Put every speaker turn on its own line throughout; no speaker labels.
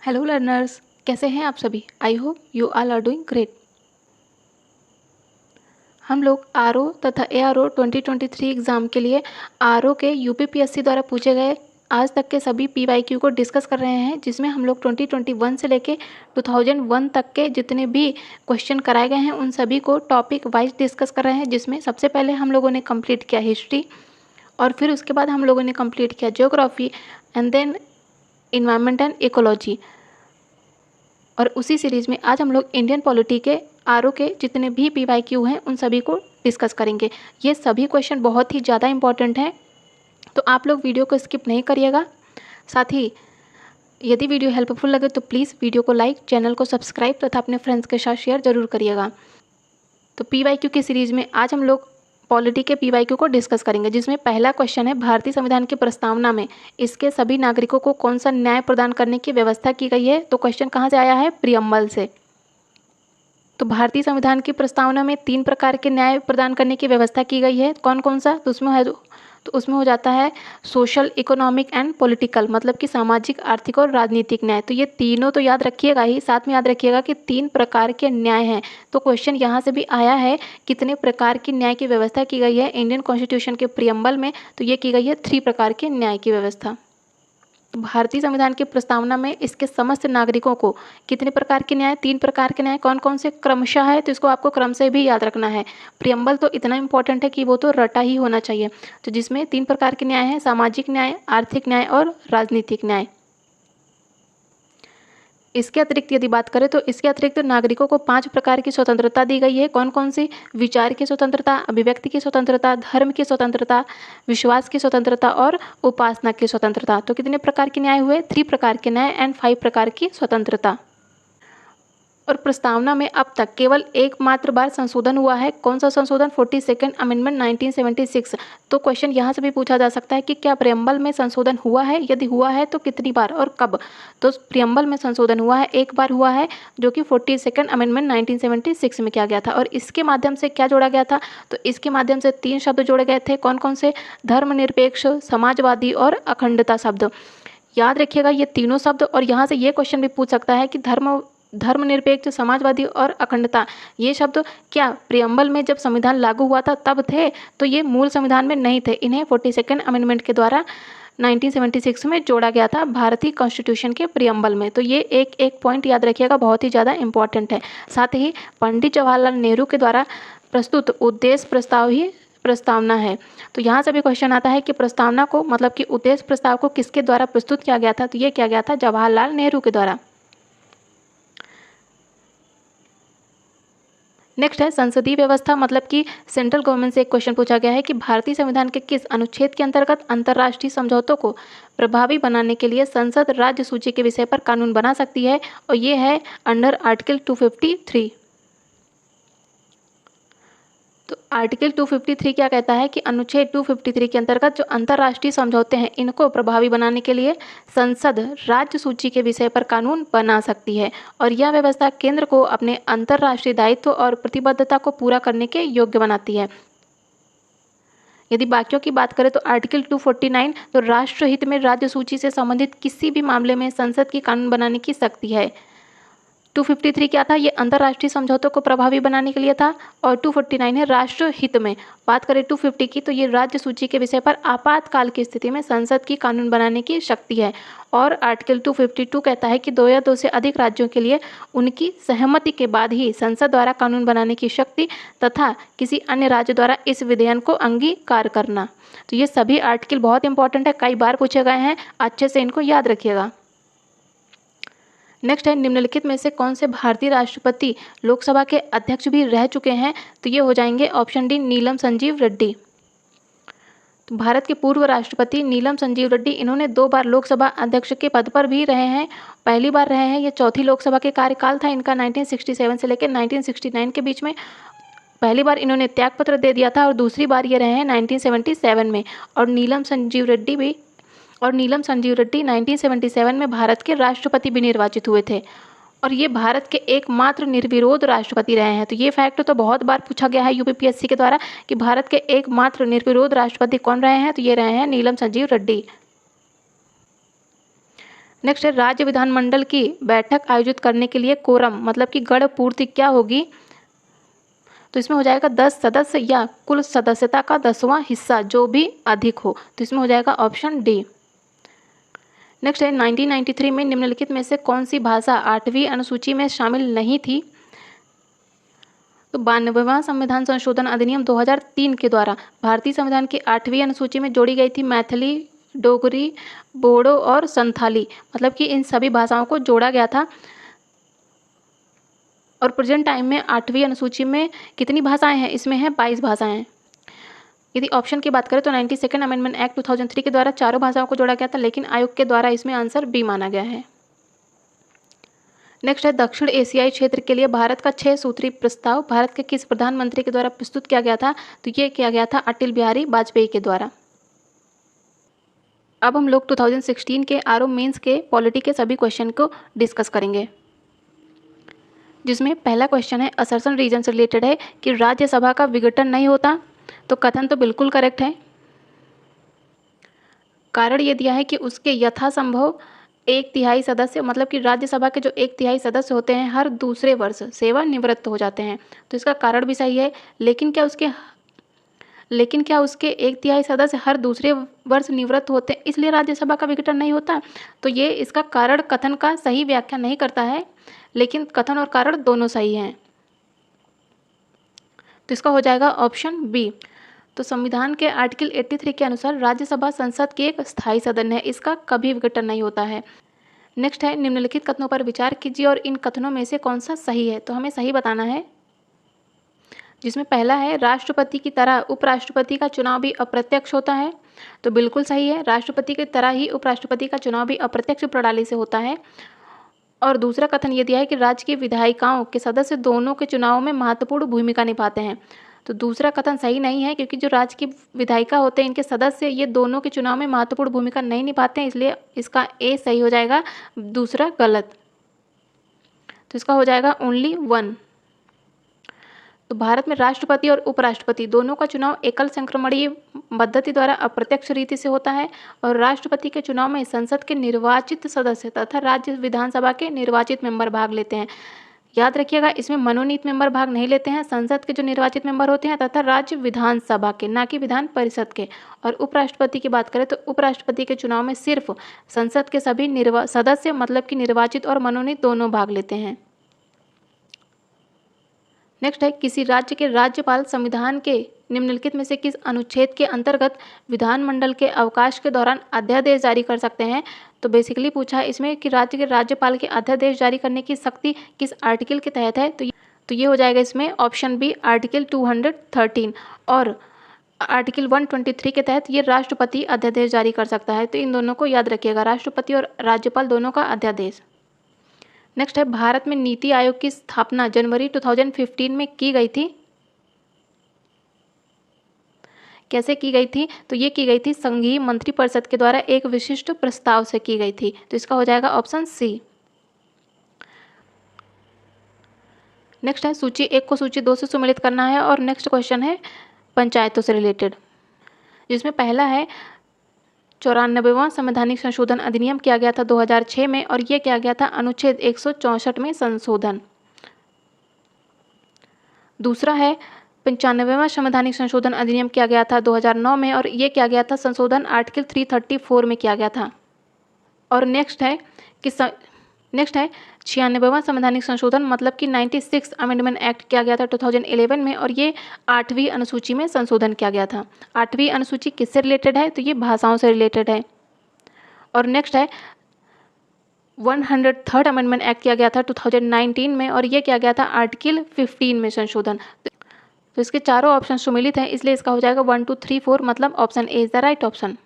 Hello learners, कैसे हैं आप सभी। I hope you all are doing great. हम लोग आरओ तथा एआरओ 2023 एग्ज़ाम के लिए आरओ के यूपीपीएससी द्वारा पूछे गए आज तक के सभी पीवाईक्यू को डिस्कस कर रहे हैं, जिसमें हम लोग 2021 से लेके 2001 तक के जितने भी क्वेश्चन कराए गए हैं उन सभी को टॉपिक वाइज डिस्कस कर रहे हैं। जिसमें सबसे पहले हम लोगों ने कंप्लीट किया हिस्ट्री, और फिर उसके बाद हम लोगों ने कंप्लीट किया geography and then environment and ecology. और उसी सीरीज में आज हम लोग इंडियन पॉलिटी के आरओ के जितने भी पीवाईक्यू हैं उन सभी को डिस्कस करेंगे। ये सभी क्वेश्चन बहुत ही ज़्यादा इंपॉर्टेंट हैं, तो आप लोग वीडियो को स्किप नहीं करिएगा। साथ ही यदि वीडियो हेल्पफुल लगे तो प्लीज़ वीडियो को लाइक, चैनल को सब्सक्राइब तथा अपने फ्रेंड्स के साथ शेयर जरूर करिएगा। तो पीवाईक्यू की सीरीज में आज हम लोग पॉलिटी के पीवाईक्यू को डिस्कस करेंगे, जिसमें पहला क्वेश्चन है भारतीय संविधान की प्रस्तावना में इसके सभी नागरिकों को कौन सा न्याय प्रदान करने की व्यवस्था की गई है। तो क्वेश्चन कहाँ से आया है, प्रियम्बल से। तो भारतीय संविधान की प्रस्तावना में 3 प्रकार के न्याय प्रदान करने की व्यवस्था की गई है। कौन कौन सा, तो उसमें हो जाता है सोशल, इकोनॉमिक एंड पॉलिटिकल, मतलब कि सामाजिक, आर्थिक और राजनीतिक न्याय। तो ये तीनों तो याद रखिएगा ही, साथ में याद रखिएगा कि 3 प्रकार के न्याय हैं। तो क्वेश्चन यहाँ से भी आया है कितने प्रकार की न्याय की व्यवस्था की गई है इंडियन कॉन्स्टिट्यूशन के प्रियम्बल में। तो ये की गई है 3 प्रकार के न्याय की व्यवस्था। तो भारतीय संविधान की प्रस्तावना में इसके समस्त नागरिकों को कितने प्रकार के न्याय, 3 प्रकार के न्याय कौन कौन से क्रमशः है, तो इसको आपको क्रम से भी याद रखना है। प्रियम्बल तो इतना इंपॉर्टेंट है कि वो तो रटा ही होना चाहिए। तो जिसमें 3 प्रकार के न्याय हैं, सामाजिक न्याय, आर्थिक न्याय और राजनीतिक न्याय। इसके अतिरिक्त यदि बात करें तो इसके अतिरिक्त नागरिकों को 5 प्रकार की स्वतंत्रता दी गई है। कौन कौन सी, विचार की स्वतंत्रता, अभिव्यक्ति की स्वतंत्रता, धर्म की स्वतंत्रता, विश्वास की स्वतंत्रता और उपासना की स्वतंत्रता। तो कितने प्रकार के न्याय हुए, 3 प्रकार के न्याय एंड 5 प्रकार की स्वतंत्रता। और प्रस्तावना में अब तक केवल एकमात्र बार संशोधन हुआ है। कौन सा संशोधन, 42nd अमेंडमेंट 1976। तो क्वेश्चन यहाँ से भी पूछा जा सकता है कि क्या प्रियम्बल में संशोधन हुआ है, यदि हुआ है तो कितनी बार और कब। तो प्रियम्बल में संशोधन हुआ है, एक बार हुआ है, जो कि 42nd अमेंडमेंट 1976 में किया गया था। और इसके माध्यम से क्या जोड़ा गया था, तो इसके माध्यम से 3 शब्द जोड़े गए थे। कौन कौन से, धर्मनिरपेक्ष, समाजवादी और अखंडता शब्द। याद रखिएगा ये तीनों शब्द। और यहाँ से ये क्वेश्चन भी पूछ सकता है कि धर्मनिरपेक्ष, समाजवादी और अखंडता, ये शब्द क्या प्रियम्बल में जब संविधान लागू हुआ था तब थे, तो ये मूल संविधान में नहीं थे। इन्हें 42nd अमेंडमेंट के द्वारा 1976 में जोड़ा गया था भारतीय कॉन्स्टिट्यूशन के प्रियम्बल में। तो ये एक एक पॉइंट याद रखिएगा, बहुत ही ज़्यादा इंपॉर्टेंट है। साथ ही पंडित जवाहरलाल नेहरू के द्वारा प्रस्तुत उद्देश्य प्रस्ताव ही प्रस्तावना है। तो यहाँ से भी क्वेश्चन आता है कि प्रस्तावना को, मतलब कि उद्देश्य प्रस्ताव को किसके द्वारा प्रस्तुत किया गया था, तो ये किया गया था जवाहरलाल नेहरू के द्वारा। नेक्स्ट है संसदीय व्यवस्था, मतलब कि सेंट्रल गवर्नमेंट से एक क्वेश्चन पूछा गया है कि भारतीय संविधान के किस अनुच्छेद के अंतर्गत अंतर्राष्ट्रीय समझौतों को प्रभावी बनाने के लिए संसद राज्य सूची के विषय पर कानून बना सकती है। और ये है अंडर आर्टिकल 253। तो आर्टिकल 253 क्या कहता है कि अनुच्छेद 253 के अंतर्गत जो अंतर्राष्ट्रीय समझौते हैं इनको प्रभावी बनाने के लिए संसद राज्य सूची के विषय पर कानून बना सकती है। और यह व्यवस्था केंद्र को अपने अंतर्राष्ट्रीय दायित्व और प्रतिबद्धता को पूरा करने के योग्य बनाती है। यदि बाकियों की बात करें तो आर्टिकल 249 तो राष्ट्रहित में राज्य सूची से संबंधित किसी भी मामले में संसद की कानून बनाने की शक्ति है। 253 क्या था, ये अंतर्राष्ट्रीय समझौतों को प्रभावी बनाने के लिए था। और 249 है राष्ट्र हित में। बात करें 250 की तो ये राज्य सूची के विषय पर आपातकाल की स्थिति में संसद की कानून बनाने की शक्ति है। और आर्टिकल 252 कहता है कि 2 या 2 से अधिक राज्यों के लिए उनकी सहमति के बाद ही संसद द्वारा कानून बनाने की शक्ति तथा किसी अन्य राज्य द्वारा इस विधेयक को अंगीकार करना। तो ये सभी आर्टिकल बहुत इंपॉर्टेंट है, कई बार पूछे गए हैं, अच्छे से इनको याद रखिएगा। नेक्स्ट है निम्नलिखित में से कौन से भारतीय राष्ट्रपति लोकसभा के अध्यक्ष भी रह चुके हैं, तो ये हो जाएंगे ऑप्शन डी नीलम संजीव रेड्डी। तो भारत के पूर्व राष्ट्रपति नीलम संजीव रेड्डी, इन्होंने 2 बार लोकसभा अध्यक्ष के पद पर भी रहे हैं। पहली बार रहे हैं, ये चौथी लोकसभा के कार्यकाल था इनका 1967 से लेकर 1969 के बीच में। पहली बार इन्होंने त्यागपत्र दे दिया था और दूसरी बार ये रहे हैं 1977 में। और नीलम संजीव रेड्डी 1977 में भारत के राष्ट्रपति भी निर्वाचित हुए थे। और ये भारत के एकमात्र निर्विरोध राष्ट्रपति रहे हैं। तो ये फैक्ट तो बहुत बार पूछा गया है यूपीपीएससी के द्वारा कि भारत के एकमात्र निर्विरोध राष्ट्रपति कौन रहे हैं, तो ये रहे हैं नीलम संजीव रेड्डी। नेक्स्ट है राज्य विधानमंडल की बैठक आयोजित करने के लिए कोरम मतलब कि गढ़ पूर्ति क्या होगी? तो इसमें हो जाएगा 10 सदस्य या कुल सदस्यता का 10वां हिस्सा जो भी अधिक हो। तो इसमें हो जाएगा ऑप्शन डी। नेक्स्ट है 1993 में निम्नलिखित में से कौन सी भाषा 8वीं अनुसूची में शामिल नहीं थी? तो 92वां संविधान संशोधन अधिनियम 2003 के द्वारा भारतीय संविधान की 8वीं अनुसूची में जोड़ी गई थी मैथिली, डोगरी, बोडो और संथाली, मतलब कि इन सभी भाषाओं को जोड़ा गया था। और प्रेजेंट टाइम में 8वीं अनुसूची में कितनी भाषाएं हैं? इसमें है 22 भाषाएं। यदि ऑप्शन की बात करें तो 92nd अमेंडमेंट एक्ट 2003 के द्वारा चारों भाषाओं को जोड़ा गया था, लेकिन आयोग के द्वारा इसमें आंसर बी माना गया है। नेक्स्ट है दक्षिण एशियाई क्षेत्र के लिए भारत का 6 सूत्री प्रस्ताव भारत के किस प्रधानमंत्री के द्वारा प्रस्तुत किया गया था? तो ये किया गया था अटल बिहारी वाजपेयी के द्वारा। अब हम लोग 2016 के आरओ मेंस के पॉलिटी के सभी क्वेश्चन को डिस्कस करेंगे, जिसमें पहला क्वेश्चन है असर्शन रीजन से रिलेटेड है कि राज्यसभा का विघटन नहीं होता। तो कथन तो बिल्कुल करेक्ट है। कारण ये दिया है कि उसके यथासंभव 1/3 सदस्य मतलब कि राज्यसभा के जो 1/3 सदस्य होते हैं हर दूसरे वर्ष सेवानिवृत्त हो जाते हैं। तो इसका कारण भी सही है, लेकिन क्या उसके 1/3 सदस्य हर दूसरे वर्ष निवृत्त होते हैं इसलिए राज्यसभा का विघटन नहीं होता? तो ये इसका कारण कथन का सही व्याख्या नहीं करता है, लेकिन कथन और कारण दोनों सही हैं। तो इसका हो जाएगा ऑप्शन बी। तो संविधान के आर्टिकल 83 के अनुसार राज्यसभा संसद की एक स्थायी सदन है, इसका कभी विघटन नहीं होता है। नेक्स्ट है निम्नलिखित कथनों पर विचार कीजिए और इन कथनों में से कौन सा सही है? तो हमें सही बताना है, जिसमें पहला है राष्ट्रपति की तरह उपराष्ट्रपति का चुनाव भी अप्रत्यक्ष होता है। तो बिल्कुल सही है, राष्ट्रपति की तरह ही उपराष्ट्रपति का चुनाव भी अप्रत्यक्ष प्रणाली से होता है। और दूसरा कथन ये दिया है कि राज्य की विधायिकाओं के सदस्य दोनों के चुनाव में महत्वपूर्ण भूमिका निभाते हैं। तो दूसरा कथन सही नहीं है, क्योंकि जो राज्य की विधायिका होते हैं इनके सदस्य ये दोनों के चुनाव में महत्वपूर्ण भूमिका नहीं निभाते हैं, इसलिए इसका ए सही हो जाएगा, दूसरा गलत। तो इसका हो जाएगा ओनली 1। तो भारत में राष्ट्रपति और उपराष्ट्रपति दोनों का चुनाव एकल संक्रमणीय पद्धति द्वारा अप्रत्यक्ष रीति से होता है और राष्ट्रपति के चुनाव में संसद के निर्वाचित सदस्य तथा राज्य विधानसभा के निर्वाचित मेंबर भाग लेते हैं। याद रखिएगा, इसमें मनोनीत मेंबर भाग नहीं लेते हैं, संसद के जो निर्वाचित मेंबर होते हैं तथा राज्य विधानसभा के, ना कि विधान परिषद के। और उपराष्ट्रपति की बात करें तो उपराष्ट्रपति के चुनाव में सिर्फ संसद के सभी सदस्य मतलब कि निर्वाचित और मनोनीत दोनों भाग लेते हैं। नेक्स्ट है किसी राज्य के राज्यपाल संविधान के निम्नलिखित में से किस अनुच्छेद के अंतर्गत विधानमंडल के अवकाश के दौरान अध्यादेश जारी कर सकते हैं? तो बेसिकली पूछा है इसमें कि राज्य के राज्यपाल के अध्यादेश जारी करने की शक्ति किस आर्टिकल के तहत है? तो ये हो जाएगा इसमें ऑप्शन बी आर्टिकल 213 और आर्टिकल 123 के तहत ये राष्ट्रपति अध्यादेश जारी कर सकता है। तो इन दोनों को याद रखिएगा, राष्ट्रपति और राज्यपाल दोनों का अध्यादेश। नेक्स्ट है भारत में नीति आयोग की स्थापना जनवरी 2015 में की गई थी। कैसे की गई थी? तो ये की गई थी संघीय मंत्रिपरिषद के द्वारा एक विशिष्ट प्रस्ताव से की गई थी। तो इसका हो जाएगा ऑप्शन सी। नेक्स्ट है सूची 1 को सूची 2 से सम्मिलित करना है और नेक्स्ट क्वेश्चन है पंचायतों से रिलेटेड, जिसमें पहला है 94वां संवैधानिक संशोधन अधिनियम किया गया था 2006 में और ये किया गया था अनुच्छेद 164 में संशोधन। दूसरा है 95वां संवैधानिक संशोधन अधिनियम किया गया था 2009 में और ये किया गया था संशोधन आर्टिकल 334 में किया गया था। और नेक्स्ट है 96वां संवैधानिक संशोधन मतलब कि 96 अमेंडमेंट एक्ट किया गया था 2011 में और ये 8वीं अनुसूची में संशोधन किया गया था। 8वीं अनुसूची किससे रिलेटेड है? तो ये भाषाओं से रिलेटेड है। और नेक्स्ट है 103rd अमेंडमेंट एक्ट किया गया था 2019 में और ये किया गया था आर्टिकल 15 में संशोधन। तो इसके चारों ऑप्शन सुमिलित हैं, इसलिए इसका हो जाएगा 1 2 3 4 मतलब option A is the right option.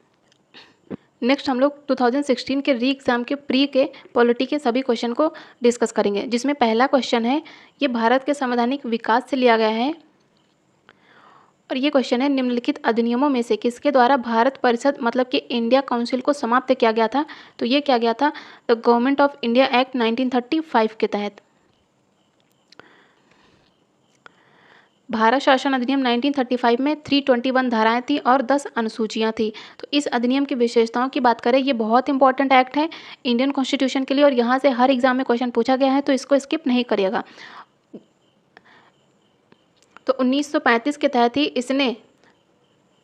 Next हम लोग 2016 के री एग्ज़ाम के प्री के पॉलिटी के सभी क्वेश्चन को डिस्कस करेंगे, जिसमें पहला क्वेश्चन है ये भारत के संवैधानिक विकास से लिया गया है और ये क्वेश्चन है निम्नलिखित अधिनियमों में से किसके द्वारा भारत परिषद मतलब कि इंडिया काउंसिल को समाप्त किया गया था? तो ये किया गया था the government of India act 1935 के तहत। भारत शासन अधिनियम 1935 में 321 धाराएं थी और 10 अनुसूचियां थी। तो इस अधिनियम की विशेषताओं की बात करें, ये बहुत इंपॉर्टेंट एक्ट है इंडियन कॉन्स्टिट्यूशन के लिए और यहाँ से हर एग्जाम में क्वेश्चन पूछा गया है, तो इसको स्किप नहीं करिएगा। तो 1935 के तहत ही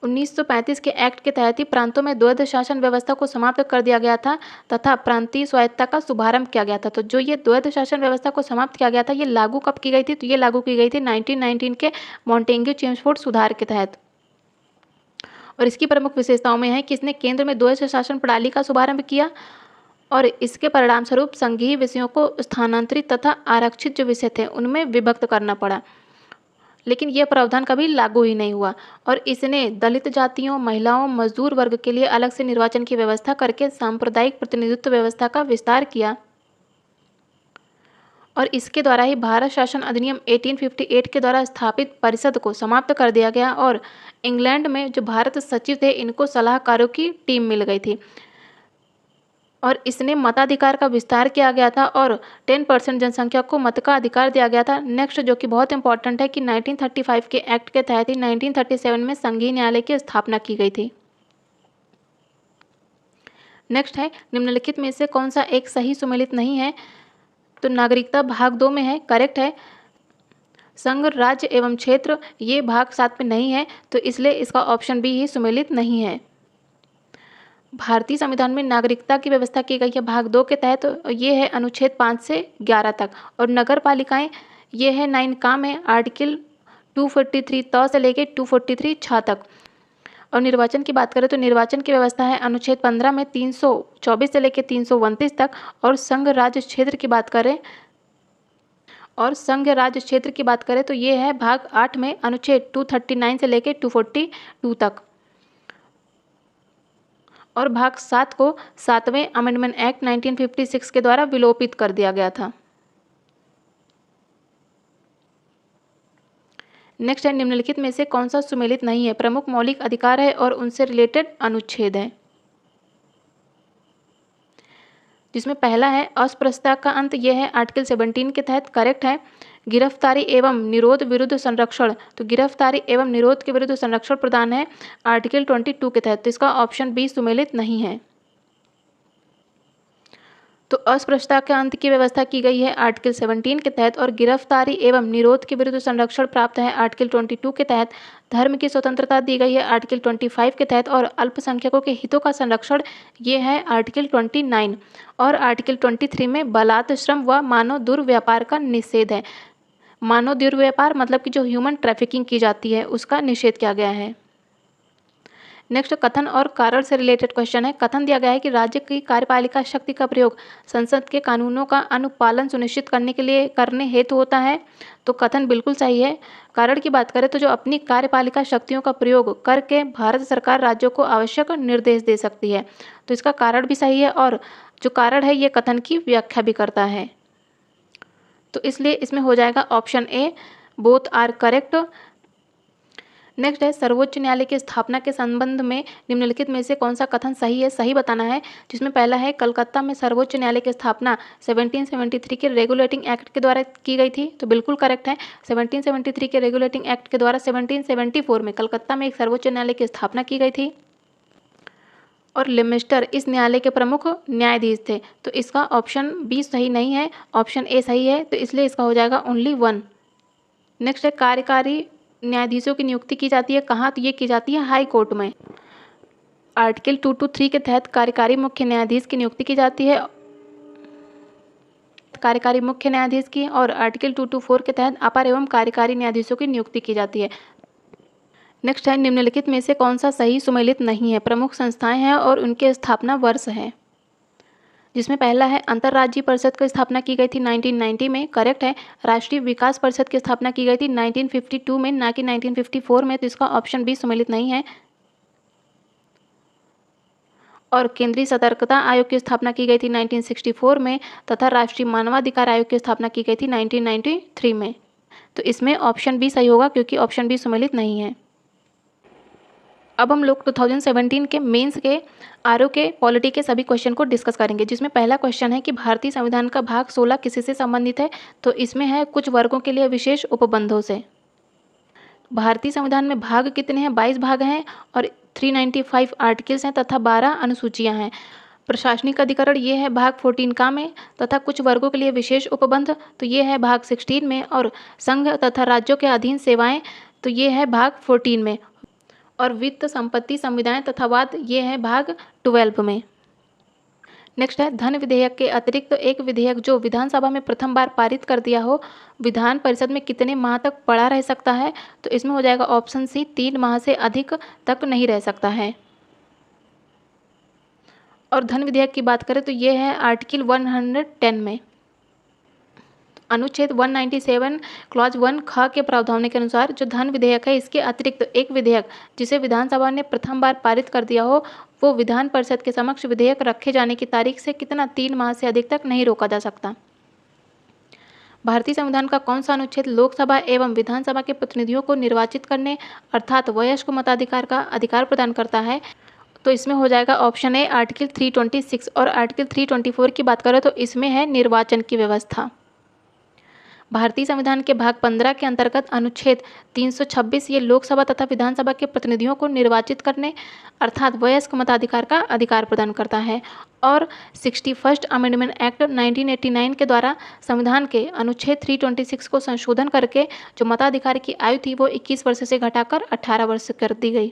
1935 के एक्ट के तहत ही प्रांतों में द्वैध शासन व्यवस्था को समाप्त कर दिया गया था तथा प्रांतीय स्वायत्तता का शुभारंभ किया गया था। तो जो ये द्वैध शासन व्यवस्था को समाप्त किया गया था, ये लागू कब की गई थी? तो ये लागू की गई थी 1919 के मॉन्टेग्यू चेम्सफोर्ड सुधार के तहत। और इसकी प्रमुख विशेषताओं में है कि इसने केंद्र में द्वैध शासन प्रणाली का शुभारंभ किया और इसके परिणाम स्वरूप संघीय विषयों को स्थानांतरित तथा आरक्षित जो विषय थे उनमें विभक्त करना पड़ा, लेकिन यह प्रावधान कभी लागू ही नहीं हुआ। और इसने दलित जातियों, महिलाओं, मजदूर वर्ग के लिए अलग से निर्वाचन की व्यवस्था करके सांप्रदायिक प्रतिनिधित्व व्यवस्था का विस्तार किया और इसके द्वारा ही भारत शासन अधिनियम 1858 के द्वारा स्थापित परिषद को समाप्त कर दिया गया और इंग्लैंड में जो भारत सचिव थे इनको सलाहकारों की टीम मिल गई थी और इसने मताधिकार का विस्तार किया गया था और 10% जनसंख्या को मत का अधिकार दिया गया था। नेक्स्ट जो कि बहुत इंपॉर्टेंट है कि 1935 के एक्ट के तहत ही 1937 में संघीय न्यायालय की स्थापना की गई थी। नेक्स्ट है, निम्नलिखित में से कौन सा एक सही सुमेलित नहीं है? तो नागरिकता भाग 2 में है, करेक्ट है। संघ, राज्य एवं क्षेत्र ये भाग 7 में नहीं है, तो इसलिए इसका ऑप्शन बी ही सुमेलित नहीं है। भारतीय संविधान में नागरिकता की व्यवस्था की गई है भाग 2 के तहत, तो ये है अनुच्छेद 5 से 11 तक। और नगर पालिकाएं ये है 9 काम है, आर्टिकल 243 त से लेके 243 छ तक। और निर्वाचन की बात करें तो निर्वाचन की व्यवस्था है अनुच्छेद 15 में 324 से लेके 329 तक। और संघ राज्य क्षेत्र की बात करें तो ये है भाग 8 में अनुच्छेद 239 से लेके 242 तक। और भाग 7 को 7वें अमेंडमेंट एक्ट 1956 के द्वारा विलोपित कर दिया गया था। नेक्स्ट है, निम्नलिखित में से कौन सा सुमेलित नहीं है? प्रमुख मौलिक अधिकार है और उनसे रिलेटेड अनुच्छेद है, जिसमें पहला है अस्पृश्यता का अंत, यह है आर्टिकल 17 के तहत, करेक्ट है। गिरफ्तारी एवं निरोध विरुद्ध संरक्षण, तो गिरफ्तारी एवं निरोध के विरुद्ध संरक्षण प्रदान है आर्टिकल 22 के तहत, तो इसका ऑप्शन बी सुमेलित नहीं है। तो अस्पृश्यता के अंत की व्यवस्था की गई है आर्टिकल 17 के तहत और गिरफ्तारी एवं निरोध के विरुद्ध संरक्षण प्राप्त है आर्टिकल 22 के तहत। धर्म की स्वतंत्रता दी गई है आर्टिकल 25 के तहत और अल्पसंख्यकों के हितों का संरक्षण ये है आर्टिकल 29। और आर्टिकल 23 में बलात् श्रम व मानव दुर्व्यापार का निषेध है। मानव दुर्व्यापार मतलब कि जो ह्यूमन ट्रैफिकिंग की जाती है उसका निषेध किया गया है। नेक्स्ट, कथन और कारण से रिलेटेड क्वेश्चन है। कथन दिया गया है कि राज्य की कार्यपालिका शक्ति का प्रयोग संसद के कानूनों का अनुपालन सुनिश्चित करने के लिए करने हेतु होता है, तो कथन बिल्कुल सही है। कारण की बात करें तो जो अपनी कार्यपालिका शक्तियों का प्रयोग करके भारत सरकार राज्यों को आवश्यक निर्देश दे सकती है, तो इसका कारण भी सही है और जो कारण है ये कथन की व्याख्या भी करता है, तो इसलिए इसमें हो जाएगा option A, both are correct. Next है, सर्वोच्च न्यायालय की स्थापना के संबंध में निम्नलिखित में से कौन सा कथन सही है? सही बताना है, जिसमें पहला है कलकत्ता में सर्वोच्च न्यायालय की स्थापना 1773 के रेगुलेटिंग एक्ट के द्वारा की गई थी, तो बिल्कुल करेक्ट है। 1773 के रेगुलेटिंग एक्ट के द्वारा 1774 में कलकत्ता में एक सर्वोच्च न्यायालय की स्थापना की गई थी और लिमिस्टर इस न्यायालय के प्रमुख न्यायाधीश थे, तो इसका ऑप्शन बी सही नहीं है, ऑप्शन ए सही है, तो इसलिए इसका हो जाएगा ओनली 1। नेक्स्ट है, कार्यकारी न्यायाधीशों की नियुक्ति की जाती है कहाँ? तो ये की जाती है हाई कोर्ट में। आर्टिकल 223 के तहत कार्यकारी मुख्य न्यायाधीश की नियुक्ति की जाती है, कार्यकारी मुख्य न्यायाधीश की, और आर्टिकल 224 के तहत अपर एवं कार्यकारी न्यायाधीशों की नियुक्ति की जाती है। नेक्स्ट है, निम्नलिखित में से कौन सा सही सुमेलित नहीं है? प्रमुख संस्थाएं हैं और उनके स्थापना वर्ष है, जिसमें पहला है अंतर्राज्यीय परिषद की स्थापना की गई थी 1990 में, करेक्ट है। राष्ट्रीय विकास परिषद की स्थापना की गई थी 1952 में, ना कि 1954 में, तो इसका ऑप्शन बी सुमेलित नहीं है। और केंद्रीय सतर्कता आयोग की स्थापना की गई थी 1964 में तथा राष्ट्रीय मानवाधिकार आयोग की स्थापना की गई थी 1993 में, तो इसमें ऑप्शन बी सही होगा क्योंकि ऑप्शन बी सुमेलित नहीं है। अब हम लोग 2017 के मेंस के आरओ के पॉलिटी के सभी क्वेश्चन को डिस्कस करेंगे, जिसमें पहला क्वेश्चन है कि भारतीय संविधान का भाग 16 किसी से संबंधित है? तो इसमें है कुछ वर्गों के लिए विशेष उपबंधों से। भारतीय संविधान में भाग कितने हैं? 22 भाग हैं और 395 आर्टिकल्स हैं तथा 12 अनुसूचियां हैं। प्रशासनिक अधिकरण ये है भाग 14 का में तथा कुछ वर्गों के लिए विशेष उपबंध तो ये है भाग 16 में, और संघ तथा राज्यों के अधीन सेवाएं तो ये है भाग 14 में, और वित्त संपत्ति संविदाएं तथा वाद ये है भाग 12 में। नेक्स्ट है धन विधेयक के अतिरिक्त एक विधेयक जो विधानसभा में प्रथम बार पारित कर दिया हो विधान परिषद में कितने माह तक पड़ा रह सकता है? तो इसमें हो जाएगा ऑप्शन सी, 3 माह से अधिक तक नहीं रह सकता है। और धन विधेयक की बात करें तो ये है आर्टिकल 110 में। अनुच्छेद 197 क्लॉज 1 ख के प्रावधानों के अनुसार जो धन विधेयक है इसके अतिरिक्त एक विधेयक जिसे विधानसभा ने प्रथम बार पारित कर दिया हो वो विधान परिषद के समक्ष विधेयक रखे जाने की तारीख से कितना 3 माह से अधिक तक नहीं रोका जा सकता। भारतीय संविधान का कौन सा अनुच्छेद लोकसभा एवं विधानसभा के प्रतिनिधियों को निर्वाचित करने अर्थात वयस्क मताधिकार का अधिकार प्रदान करता है? तो इसमें हो जाएगा ऑप्शन ए आर्टिकल 326। और आर्टिकल 324 की बात करें तो इसमें है निर्वाचन की व्यवस्था। भारतीय संविधान के भाग 15 के अंतर्गत अनुच्छेद 326 ये लोकसभा तथा विधानसभा के प्रतिनिधियों को निर्वाचित करने अर्थात वयस्क मताधिकार का अधिकार प्रदान करता है। और 61st अमेंडमेंट एक्ट 1989 के द्वारा संविधान के अनुच्छेद 326 को संशोधन करके जो मताधिकार की आयु थी वो 21 वर्ष से घटाकर 18 वर्ष कर दी गई।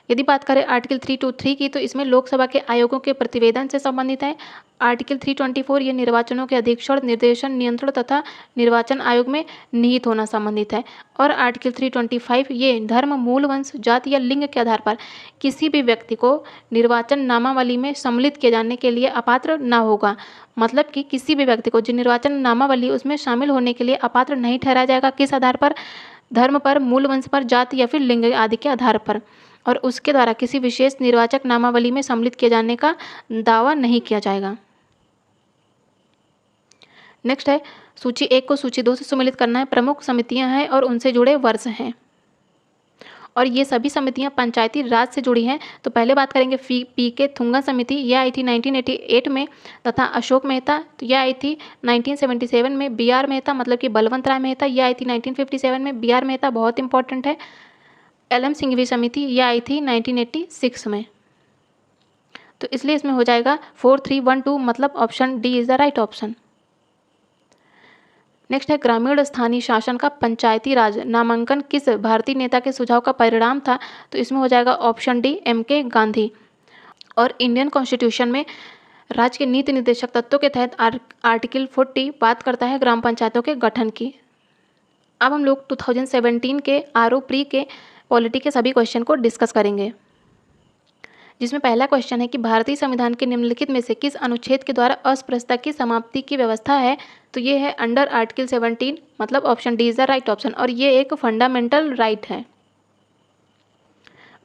यदि बात करें आर्टिकल 323 की तो इसमें लोकसभा के आयोगों के प्रतिवेदन से संबंधित है। आर्टिकल 324 ये निर्वाचनों के अधीक्षण, निर्देशन, नियंत्रण तथा निर्वाचन आयोग में निहित होना संबंधित है। और आर्टिकल 325 ये धर्म, मूल, वंश, जाति या लिंग के आधार पर किसी भी व्यक्ति को निर्वाचन नामावली में सम्मिलित किए जाने के लिए अपात्र न होगा। मतलब कि किसी भी व्यक्ति को जो निर्वाचन नामावली उसमें शामिल होने के लिए अपात्र नहीं ठहराया जाएगा। किस आधार पर? धर्म पर, मूल वंश पर, जाति या फिर लिंग आदि के आधार पर, और उसके द्वारा किसी विशेष निर्वाचक नामावली में सम्मिलित किए जाने का दावा नहीं किया जाएगा। नेक्स्ट है सूची 1 को सूची 2 से सम्मिलित करना है। प्रमुख समितियां हैं और उनसे जुड़े वर्ष हैं, और ये सभी समितियां पंचायती राज से जुड़ी हैं। तो पहले बात करेंगे पी के थुंगा समिति, यह आई थी 1988 में, तथा अशोक मेहता तो यह आई थी 1977 में। बी आर मेहता मतलब कि बलवंत राय मेहता, यह आई थी 1957 में। बी आर मेहता बहुत इंपॉर्टेंट है। एल एम सिंघवी समिति यह आई थी 1986 में। तो इसलिए इसमें हो जाएगा 4312 मतलब option D is the right option. Next है ग्रामीण स्थानीय शासन का पंचायती राज नामांकन किस भारतीय नेता के सुझाव का परिणाम था? तो इसमें हो जाएगा ऑप्शन डी एम के गांधी। और इंडियन कॉन्स्टिट्यूशन में राज्य के नीति निर्देशक तत्वों के तहत आर्टिकल 40 बात करता है ग्राम पंचायतों के गठन की। अब हम लोग 2017 के आरओ प्री के पॉलिटी के सभी क्वेश्चन को डिस्कस करेंगे, जिसमें पहला क्वेश्चन है कि भारतीय संविधान के निम्नलिखित में से किस अनुच्छेद के द्वारा अस्पृश्यता की समाप्ति की व्यवस्था है? तो ये है अंडर आर्टिकल 17 मतलब option D is the right option, और ये एक फंडामेंटल राइट है।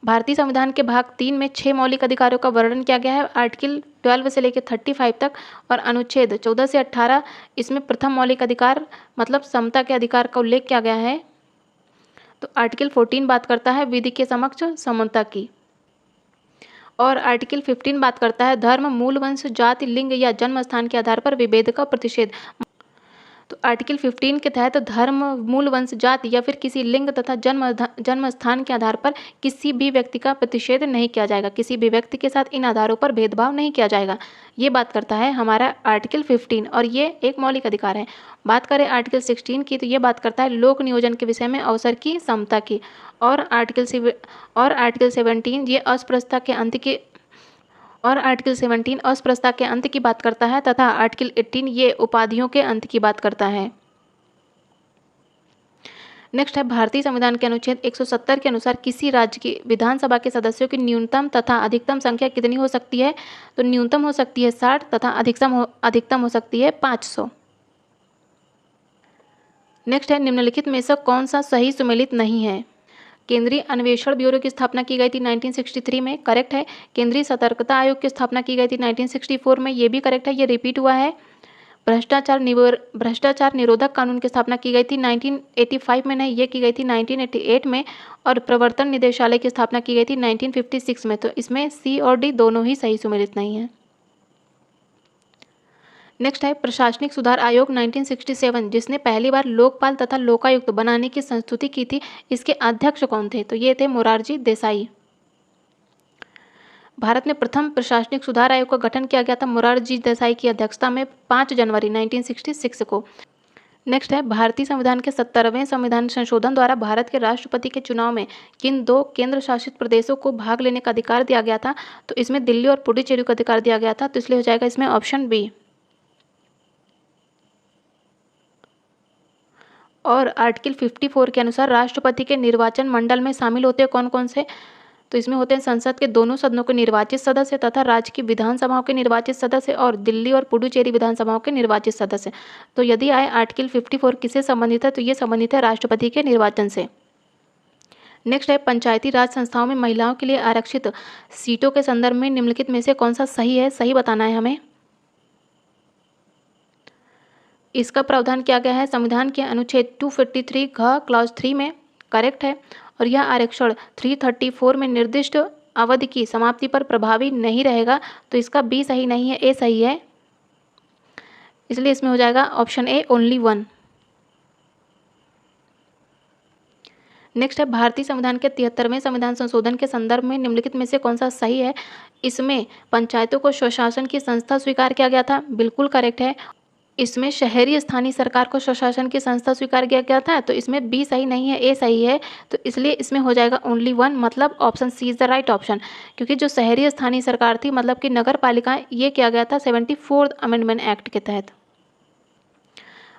भारतीय संविधान के भाग 3 में 6 मौलिक अधिकारों का वर्णन किया गया है, आर्टिकल 12 से लेकर 35 तक, और अनुच्छेद 14 से 18 इसमें प्रथम मौलिक अधिकार मतलब समता के अधिकार का उल्लेख किया गया है। तो आर्टिकल 14 बात करता है विधि के समक्ष समानता की, और आर्टिकल 15 बात करता है धर्म, मूल, वंश, जाति, लिंग या जन्म स्थान के आधार पर विभेद का प्रतिषेध। तो आर्टिकल 15 के तहत धर्म, मूल, वंश, जाति या फिर किसी लिंग तथा जन्म स्थान के आधार पर किसी भी व्यक्ति का प्रतिषेध नहीं किया जाएगा। किसी भी व्यक्ति के साथ इन आधारों पर भेदभाव नहीं किया जाएगा। ये बात करता है हमारा आर्टिकल 15, और ये एक मौलिक अधिकार है। बात करें आर्टिकल 16 की तो ये बात करता है लोक नियोजन के विषय में अवसर की समता की, और आर्टिकल 17 ये अस्पृश्यता के अंत की, और आर्टिकल 17 अस्पृश्यता के अंत की बात करता है, तथा आर्टिकल 18 ये उपाधियों के अंत की बात करता है। नेक्स्ट है भारतीय संविधान के अनुच्छेद 170 के अनुसार किसी राज्य की विधानसभा के सदस्यों की न्यूनतम तथा अधिकतम संख्या कितनी हो सकती है? तो न्यूनतम हो सकती है 60 तथा अधिकतम हो सकती है 500। नेक्स्ट है निम्नलिखित में से कौन सा सही सुमेलित नहीं है? केंद्रीय अन्वेषण ब्यूरो की स्थापना की गई थी 1963 में, करेक्ट है। केंद्रीय सतर्कता आयोग की स्थापना की गई थी 1964 में, ये भी करेक्ट है, ये रिपीट हुआ है। भ्रष्टाचार निरोधक कानून की स्थापना की गई थी 1985 में, नहीं ये की गई थी 1988 में, और प्रवर्तन निदेशालय की स्थापना की गई थी 1956 में। तो इसमें सी और डी दोनों ही सही सुमेलित नहीं है। नेक्स्ट है प्रशासनिक सुधार आयोग 1967, जिसने पहली बार लोकपाल तथा लोकायुक्त बनाने की संस्तुति की थी, इसके अध्यक्ष कौन थे? तो ये थे मोरारजी देसाई। भारत में प्रथम प्रशासनिक सुधार आयोग का गठन किया गया था मोरारजी देसाई की अध्यक्षता में 5 जनवरी 1966 को। नेक्स्ट है भारतीय संविधान के 70वें संविधान संशोधन द्वारा भारत के राष्ट्रपति के चुनाव में किन 2 केंद्र शासित प्रदेशों को भाग लेने का अधिकार दिया गया था? तो इसमें दिल्ली और पुडुचेरी को अधिकार दिया गया था, तो इसलिए हो जाएगा इसमें ऑप्शन बी। और आर्टिकल 54 के अनुसार राष्ट्रपति के निर्वाचन मंडल में शामिल होते हैं कौन कौन से? तो इसमें होते हैं संसद के दोनों सदनों के निर्वाचित सदस्य तथा राज्य की विधानसभाओं के निर्वाचित सदस्य और दिल्ली और पुडुचेरी विधानसभाओं के निर्वाचित सदस्य। तो यदि आए आर्टिकल 54 किससे संबंधित है? तो ये संबंधित है राष्ट्रपति के निर्वाचन से। नेक्स्ट है पंचायती राज संस्थाओं में महिलाओं के लिए आरक्षित सीटों के संदर्भ में निम्नलिखित में से कौन सा सही है? सही बताना है हमें। इसका प्रावधान किया गया है संविधान के अनुच्छेद 253 घ क्लॉज 3 में, करेक्ट है। और यह आरक्षण 334 में निर्दिष्ट अवधि की समाप्ति पर प्रभावी नहीं रहेगा, तो इसका बी सही नहीं है, ए सही है। इसलिए इसमें हो जाएगा ऑप्शन ए ओनली 1। नेक्स्ट है भारतीय संविधान के 73वें संविधान संशोधन के संदर्भ में निम्नलिखित में से कौन सा सही है? इसमें पंचायतों को स्वशासन की संस्था स्वीकार किया गया था, बिल्कुल करेक्ट है। इसमें शहरी स्थानीय सरकार को स्वशासन की संस्था स्वीकार किया गया था, तो इसमें बी सही नहीं है, ए सही है। तो इसलिए इसमें हो जाएगा ओनली 1, मतलब option C is the right option. क्योंकि जो शहरी स्थानीय सरकार थी, मतलब कि नगर पालिका, ये किया गया था 74th अमेंडमेंट एक्ट के तहत।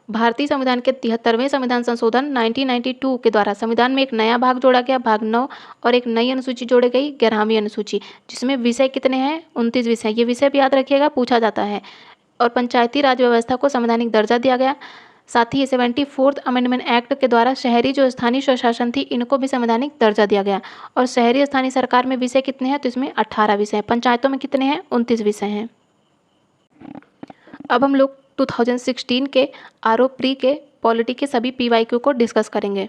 भारतीय संविधान के 73वें संविधान संशोधन 1992 के द्वारा संविधान में एक नया भाग जोड़ा गया, भाग 9, और एक नई अनुसूची जोड़ी गई, 11वीं अनुसूची, जिसमें विषय कितने हैं? 29 विषय। ये विषय भी याद रखिएगा, पूछा जाता है। और पंचायती राज व्यवस्था को संवैधानिक दर्जा दिया गया। साथ ही 74th अमेंडमेंट एक्ट के द्वारा शहरी जो स्थानीय स्वशासन थी, इनको भी संवैधानिक दर्जा दिया गया। और शहरी स्थानीय सरकार में विषय कितने हैं? तो इसमें 18 विषय हैं। पंचायतों में कितने हैं? 29 विषय हैं। अब हम लोग 2016 के आरओ प्री के पॉलिटी के सभी PYQ को डिस्कस करेंगे,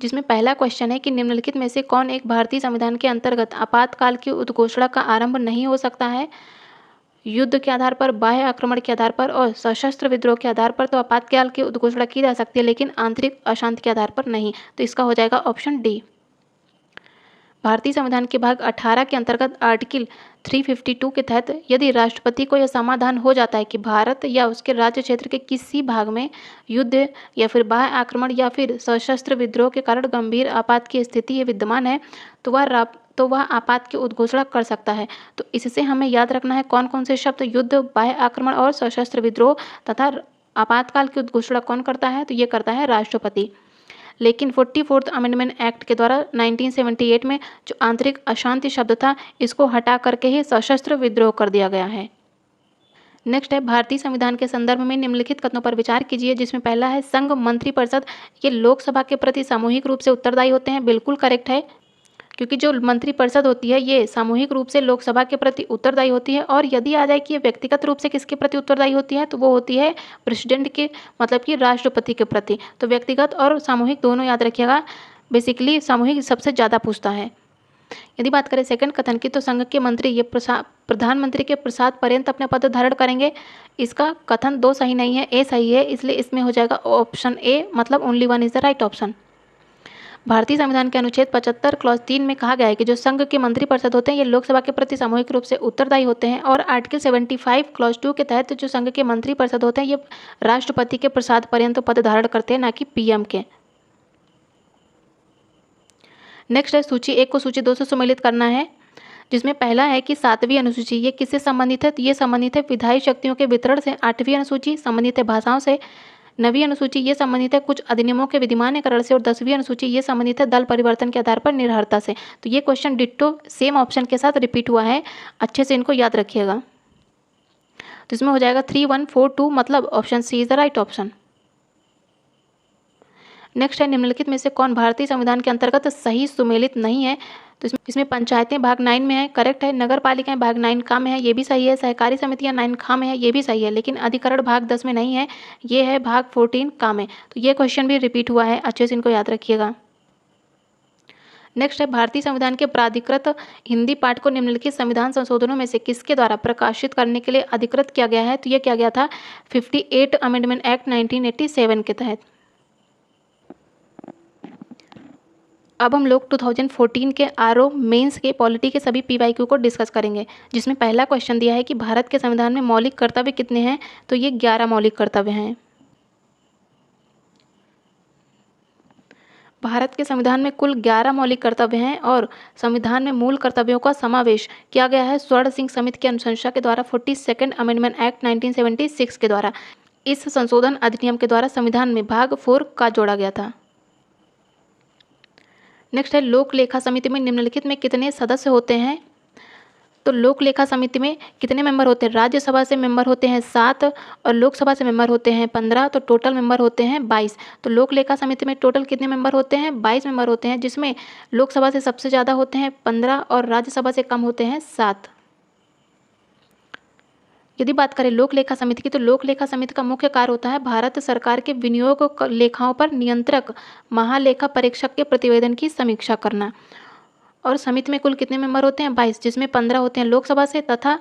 जिसमें पहला क्वेश्चन है कि निम्नलिखित में से कौन एक भारतीय संविधान के अंतर्गत आपातकाल की उद्घोषणा का आरंभ नहीं हो सकता है? युद्ध के आधार पर, बाह्य आक्रमण के आधार पर और सशस्त्र विद्रोह के आधार पर तो आपातकाल की उद्घोषणा की जा सकती है, लेकिन आंतरिक अशांति के आधार पर नहीं। तो इसका हो जाएगा ऑप्शन डी। भारतीय संविधान के भाग 18 के अंतर्गत आर्टिकल 352 के तहत यदि राष्ट्रपति को यह समाधान हो जाता है कि भारत या उसके राज्य क्षेत्र के किसी भाग में युद्ध या फिर बाह्य आक्रमण या फिर सशस्त्र विद्रोह के कारण गंभीर आपात की स्थिति विद्यमान है, तो वह आपात की उद्घोषणा कर सकता है। तो इससे हमें याद रखना है कौन कौन से शब्द, युद्ध, बाह्य आक्रमण और सशस्त्र विद्रोह तथा आपातकाल की उद्घोषणा कौन करता है? तो ये करता है राष्ट्रपति। लेकिन 44th अमेंडमेंट एक्ट के द्वारा 1978 में जो आंतरिक अशांति शब्द था, इसको हटा करके ही सशस्त्र विद्रोह कर दिया गया है। नेक्स्ट है भारतीय संविधान के संदर्भ में निम्नलिखित कथनों पर विचार कीजिए, जिसमें पहला है संघ मंत्रिपरिषद ये लोकसभा के प्रति सामूहिक रूप से उत्तरदायी होते हैं, बिल्कुल करेक्ट है। क्योंकि जो मंत्रिपरिषद होती है ये सामूहिक रूप से लोकसभा के प्रति उत्तरदायी होती है। और यदि आ जाए कि ये व्यक्तिगत रूप से किसके प्रति उत्तरदायी होती है, तो वो होती है प्रेसिडेंट के, मतलब कि राष्ट्रपति के प्रति। तो व्यक्तिगत और सामूहिक दोनों याद रखिएगा। बेसिकली सामूहिक सबसे ज़्यादा पूछता है। यदि बात करें सेकंड कथन की, तो संघ के मंत्री ये प्रधानमंत्री के प्रसाद पर्यंत अपने पद धारण करेंगे। इसका कथन 2 सही नहीं है, ए सही है। इसलिए इसमें हो जाएगा ऑप्शन ए, मतलब only 1 is the right option. भारतीय संविधान के अनुच्छेद 75 क्लॉज 3 में कहा गया है कि जो संघ के मंत्रिपरिषद होते हैं ये लोकसभा के प्रति सामूहिक रूप से उत्तरदायी होते हैं। और आर्टिकल 75 क्लॉज 2 के तहत जो संघ के मंत्रिपरिषद होते हैं ये राष्ट्रपति के प्रसाद पर्यंत पद धारण करते हैं, ना कि पीएम के। नेक्स्ट है सूची 1 को सूची 2 से सम्मिलित करना है, जिसमें पहला है कि 7वीं अनुसूची ये किससे संबंधित है? तो ये संबंधित है विधायी शक्तियों के वितरण से। 8वीं अनुसूची संबंधित है भाषाओं से। 9वीं अनुसूची ये संबंधित है कुछ अधिनियमों के विधिमान्यकरण से। और 10वीं अनुसूची ये संबंधित है दल परिवर्तन के आधार पर निर्भरता से। तो ये क्वेश्चन डिट्टो सेम ऑप्शन के साथ रिपीट हुआ है, अच्छे से इनको याद रखिएगा। तो इसमें हो जाएगा 3142, मतलब option C is the right option. Next है निम्नलिखित में से कौन भारतीय संविधान के अंतर्गत सही सुमेलित नहीं है? तो इसमें पंचायतें भाग 9 में है, करेक्ट है। नगर पालिकाएं भाग 9 का में है, ये भी सही है। सहकारी समितियां 9 खा में है, ये भी सही है। लेकिन अधिकरण भाग 10 में नहीं है, ये है भाग 14 का में। तो ये क्वेश्चन भी रिपीट हुआ है, अच्छे से इनको याद रखिएगा। नेक्स्ट है भारतीय संविधान के प्राधिकृत हिंदी पाठ को निम्नलिखित संविधान संशोधनों में से किसके द्वारा प्रकाशित करने के लिए अधिकृत किया गया है? तो ये किया गया था 58 अमेंडमेंट एक्ट 1987 के तहत। अब हम लोग 2014 के आरओ मेंस के पॉलिटी के सभी पीवाईक्यू को डिस्कस करेंगे, जिसमें पहला क्वेश्चन दिया है कि भारत के संविधान में मौलिक कर्तव्य कितने हैं? तो ये 11 मौलिक कर्तव्य हैं। भारत के संविधान में कुल 11 मौलिक कर्तव्य हैं और संविधान में मूल कर्तव्यों का समावेश किया गया है स्वर्ण सिंह समिति की अनुशंसा के द्वारा 42 अमेंडमेंट एक्ट 1976 के द्वारा। इस संशोधन अधिनियम के द्वारा संविधान में भाग 4 का जोड़ा गया था। नेक्स्ट है लोक लेखा समिति में निम्नलिखित में कितने सदस्य होते हैं? तो लोक लेखा समिति में कितने मेंबर होते हैं? राज्यसभा से मेंबर होते हैं 7 और लोकसभा से मेंबर होते हैं 15, तो टोटल मेंबर होते हैं 22। तो लोक लेखा समिति में टोटल कितने मेंबर होते हैं? 22 मेंबर होते हैं, जिसमें लोकसभा से सबसे ज़्यादा होते हैं 15 और राज्यसभा से कम होते हैं 7। यदि बात करें लोक लेखा समिति की, तो लोक लेखा समिति का मुख्य कार्य होता है भारत सरकार के विनियोग लेखाओं पर नियंत्रक महालेखा परीक्षक के प्रतिवेदन की समीक्षा करना। और समिति में कुल कितने मेंबर होते हैं? 22, जिसमें 15 होते हैं लोकसभा से तथा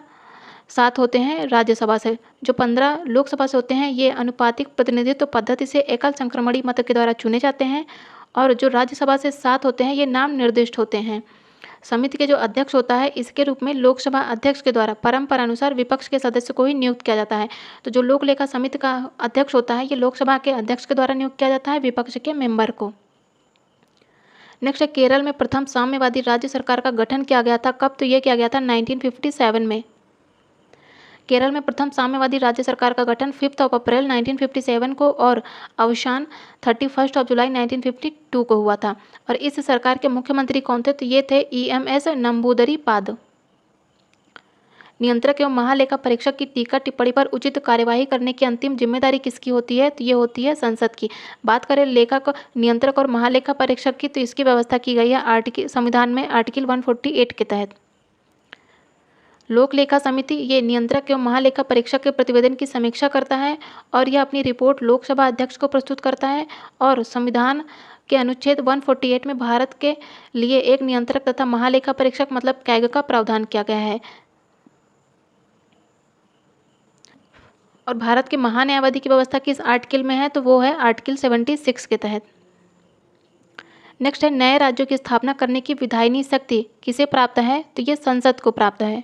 7 होते हैं राज्यसभा से। जो 15 लोकसभा से होते हैं ये अनुपातिक प्रतिनिधित्व पद्धति से एकल संक्रमणी मत के द्वारा चुने जाते हैं और जो राज्यसभा से 7 होते हैं ये नाम निर्दिष्ट होते हैं। समिति के जो अध्यक्ष होता है इसके रूप में लोकसभा अध्यक्ष के द्वारा परंपरा अनुसार विपक्ष के सदस्य को ही नियुक्त किया जाता है। तो जो लोक लेखा समिति का अध्यक्ष होता है ये लोकसभा के अध्यक्ष के द्वारा नियुक्त किया जाता है विपक्ष के मेंबर को। नेक्स्ट है केरल में प्रथम साम्यवादी राज्य सरकार का गठन किया गया था। कब? तो ये किया गया था 1957 में। केरल में प्रथम साम्यवादी राज्य सरकार का गठन 5 अप्रैल 1957 को और अवसान 31 जुलाई 1952 को हुआ था। और इस सरकार के मुख्यमंत्री कौन थे? तो ये थे EMS नंबूदरी-पाद। नियंत्रक एवं महालेखा परीक्षक की टीका टिप्पणी पर उचित कार्यवाही करने की अंतिम जिम्मेदारी किसकी होती है? तो ये होती है संसद की। बात करें लेखक, नियंत्रक और महालेखा परीक्षक की, तो इसकी व्यवस्था की गई है संविधान में आर्टिकल 148 के तहत। लोक लेखा समिति ये नियंत्रक एवं महालेखा परीक्षक के प्रतिवेदन की समीक्षा करता है और यह अपनी रिपोर्ट लोकसभा अध्यक्ष को प्रस्तुत करता है। और संविधान के अनुच्छेद 148 में भारत के लिए एक नियंत्रक तथा महालेखा परीक्षक मतलब कैग का प्रावधान किया गया है। और भारत के महान्यायवादी की व्यवस्था किस आर्टिकल में है? तो वो है आर्टिकल 76 के तहत। नेक्स्ट है नए राज्यों की स्थापना करने की विधायिनी शक्ति किसे प्राप्त है? तो ये संसद को प्राप्त है।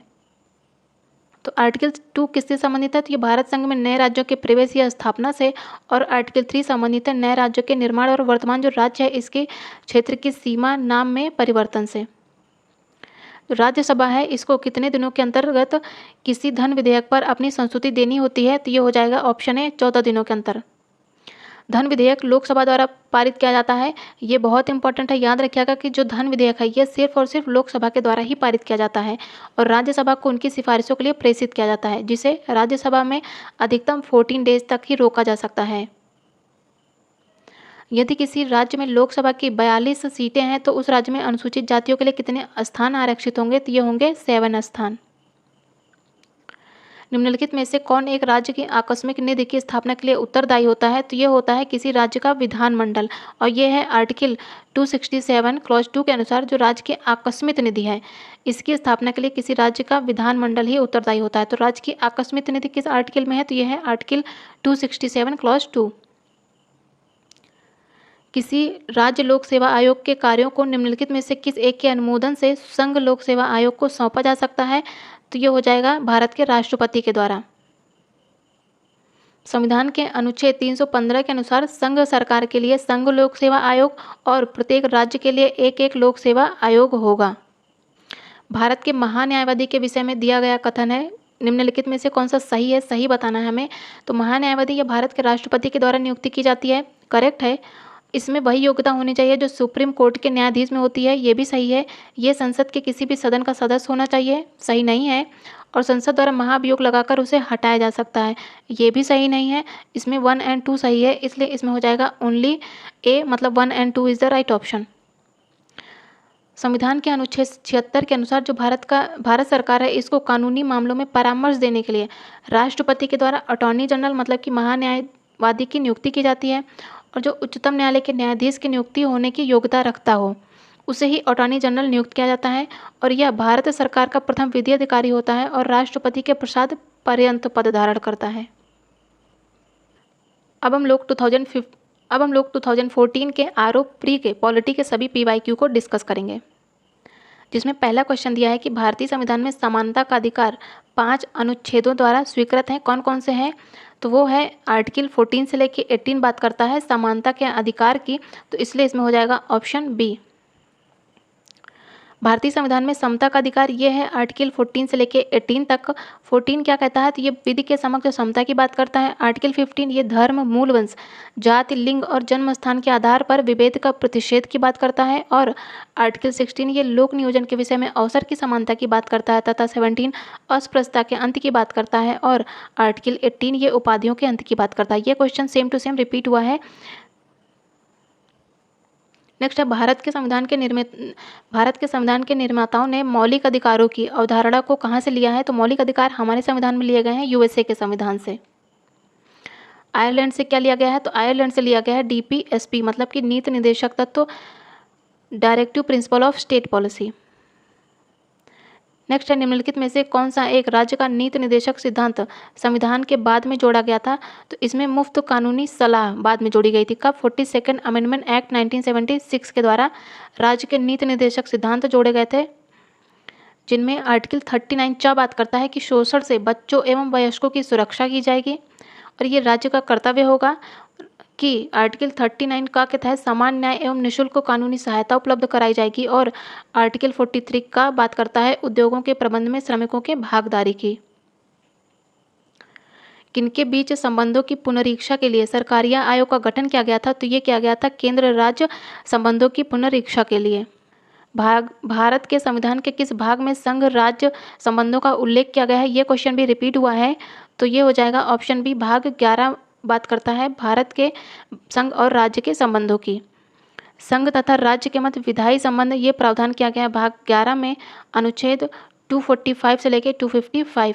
तो आर्टिकल 2 किससे संबंधित है? तो ये भारत संघ में नए राज्यों के प्रवेश या स्थापना से। और आर्टिकल 3 संबंधित है नए राज्यों के निर्माण और वर्तमान जो राज्य है इसके क्षेत्र की सीमा नाम में परिवर्तन से। राज्यसभा है इसको कितने दिनों के अंतर्गत किसी धन विधेयक पर अपनी संस्तुति देनी होती है? तो ये हो जाएगा ऑप्शन ए 14 दिनों के अंतर। धन विधेयक लोकसभा द्वारा पारित किया जाता है। ये बहुत इंपॉर्टेंट है, याद रखिएगा कि जो धन विधेयक है ये सिर्फ और सिर्फ लोकसभा के द्वारा ही पारित किया जाता है और राज्यसभा को उनकी सिफारिशों के लिए प्रेषित किया जाता है, जिसे राज्यसभा में अधिकतम 14 डेज तक ही रोका जा सकता है। यदि किसी राज्य में लोकसभा की 42 सीटें हैं तो उस राज्य में अनुसूचित जातियों के लिए कितने स्थान आरक्षित होंगे? तो ये होंगे 7 स्थान। निम्नलिखित में से कौन एक राज्य की आकस्मिक निधि की स्थापना के लिए उत्तरदायी होता है? तो ये होता है किसी राज्य का विधानमंडल और ये है आर्टिकल 267 क्लॉज 2 के अनुसार जो राज्य की आकस्मिक निधि है इसकी स्थापना के लिए किसी राज्य का विधानमंडल ही उत्तरदायी होता है। तो राज्य की आकस्मिक निधि किस आर्टिकल में है? तो ये है आर्टिकल 267 क्लॉज 2। किसी राज्य लोक सेवा आयोग के कार्यों को निम्नलिखित में से किस एक के अनुमोदन से संघ लोक सेवा आयोग को सौंपा जा सकता है? तो ये हो जाएगा भारत के राष्ट्रपति के द्वारा। संविधान के अनुच्छेद 315 के अनुसार संघ सरकार के लिए संघ लोक सेवा आयोग और प्रत्येक राज्य के लिए एक एक लोक सेवा आयोग होगा। भारत के महान्यायवादी के विषय में दिया गया कथन है निम्नलिखित में से कौन सा सही है? सही बताना है हमें। तो महान्यायवादी या भारत के राष्ट्रपति के द्वारा नियुक्ति की जाती है, करेक्ट है। इसमें वही योग्यता होनी चाहिए जो सुप्रीम कोर्ट के न्यायाधीश में होती है, ये भी सही है। ये संसद के किसी भी सदन का सदस्य होना चाहिए, सही नहीं है। और संसद द्वारा महाभियोग लगाकर उसे हटाया जा सकता है, ये भी सही नहीं है। इसमें 1 और 2 सही है, इसलिए इसमें हो जाएगा ओनली ए, मतलब 1 और 2 इज़ द राइट ऑप्शन। संविधान के अनुच्छेद 76 के अनुसार जो भारत सरकार है इसको कानूनी मामलों में परामर्श देने के लिए राष्ट्रपति के द्वारा अटॉर्नी जनरल मतलब कि महान्यायवादी की नियुक्ति की जाती है और जो उच्चतम न्यायालय के न्यायाधीश की नियुक्ति होने की योग्यता रखता हो उसे ही अटॉर्नी जनरल नियुक्त किया जाता है और यह भारत सरकार का प्रथम विधि अधिकारी होता है और राष्ट्रपति के प्रसाद पर्यंत पद धारण करता है। अब हम लोग 2014 के आरोप प्री के पॉलिटी के सभी PYQ को डिस्कस करेंगे, जिसमें पहला क्वेश्चन दिया है कि भारतीय संविधान में समानता का अधिकार 5 अनुच्छेदों द्वारा स्वीकृत है, कौन कौन से हैं? तो वो है आर्टिकल 14 से लेके 18 बात करता है समानता के अधिकार की, तो इसलिए इसमें हो जाएगा ऑप्शन बी। भारतीय संविधान में समता का अधिकार ये है आर्टिकल 14 से लेके 18 तक। 14 क्या कहता है? तो ये विधि के समक्ष समता की बात करता है। आर्टिकल 15 ये धर्म, मूल वंश, जाति, लिंग और जन्म स्थान के आधार पर विभेद का प्रतिषेध की बात करता है और आर्टिकल 16 ये लोक नियोजन के विषय में अवसर की समानता की बात करता है तथा 17 अस्पृश्यता के अंत की बात करता है और आर्टिकल 18 ये उपाधियों के अंत की बात करता है। ये question same to same repeat हुआ है। नेक्स्ट है भारत के संविधान के निर्माताओं ने मौलिक अधिकारों की अवधारणा को कहाँ से लिया है? तो मौलिक अधिकार हमारे संविधान में लिए गए हैं USA के संविधान से। आयरलैंड से क्या लिया गया है? तो आयरलैंड से लिया गया है DPSP मतलब कि नीति निर्देशक तत्व, directive principle of state policy. Next है निम्नलिखित में से कौन सा एक राज्य का नीति निर्देशक सिद्धांत संविधान के बाद में जोड़ा गया था? तो इसमें मुफ्त कानूनी सलाह बाद में जोड़ी गई थी। कब? 42nd अमेंडमेंट एक्ट 1976 के द्वारा राज्य के नीति निर्देशक सिद्धांत जोड़े गए थे, जिनमें आर्टिकल 39 चा बात करता है कि शोषण से बच्चों एवं वयस्कों की सुरक्षा की जाएगी और ये राज्य का कर्तव्य होगा कि आर्टिकल 39 का के तहत समान न्याय एवं निःशुल्क कानूनी सहायता उपलब्ध कराई जाएगी और आर्टिकल 43 का बात करता है उद्योगों के प्रबंध में श्रमिकों के भागीदारी की। किनके बीच संबंधों की पुनरीक्षा के लिए सरकारीय आयोग का गठन किया गया था? तो ये किया गया था केंद्र राज्य संबंधों की पुनरीक्षा के लिए। भारत के संविधान के किस भाग में संघ राज्य संबंधों का उल्लेख किया गया है? ये क्वेश्चन भी रिपीट हुआ है, तो ये हो जाएगा ऑप्शन बी। भाग 11 बात करता है भारत के संघ और राज्य के संबंधों की। संघ तथा राज्य के मध्य विधायी संबंध ये प्रावधान किया गया है भाग 11 में अनुच्छेद 245 से लेकर 255।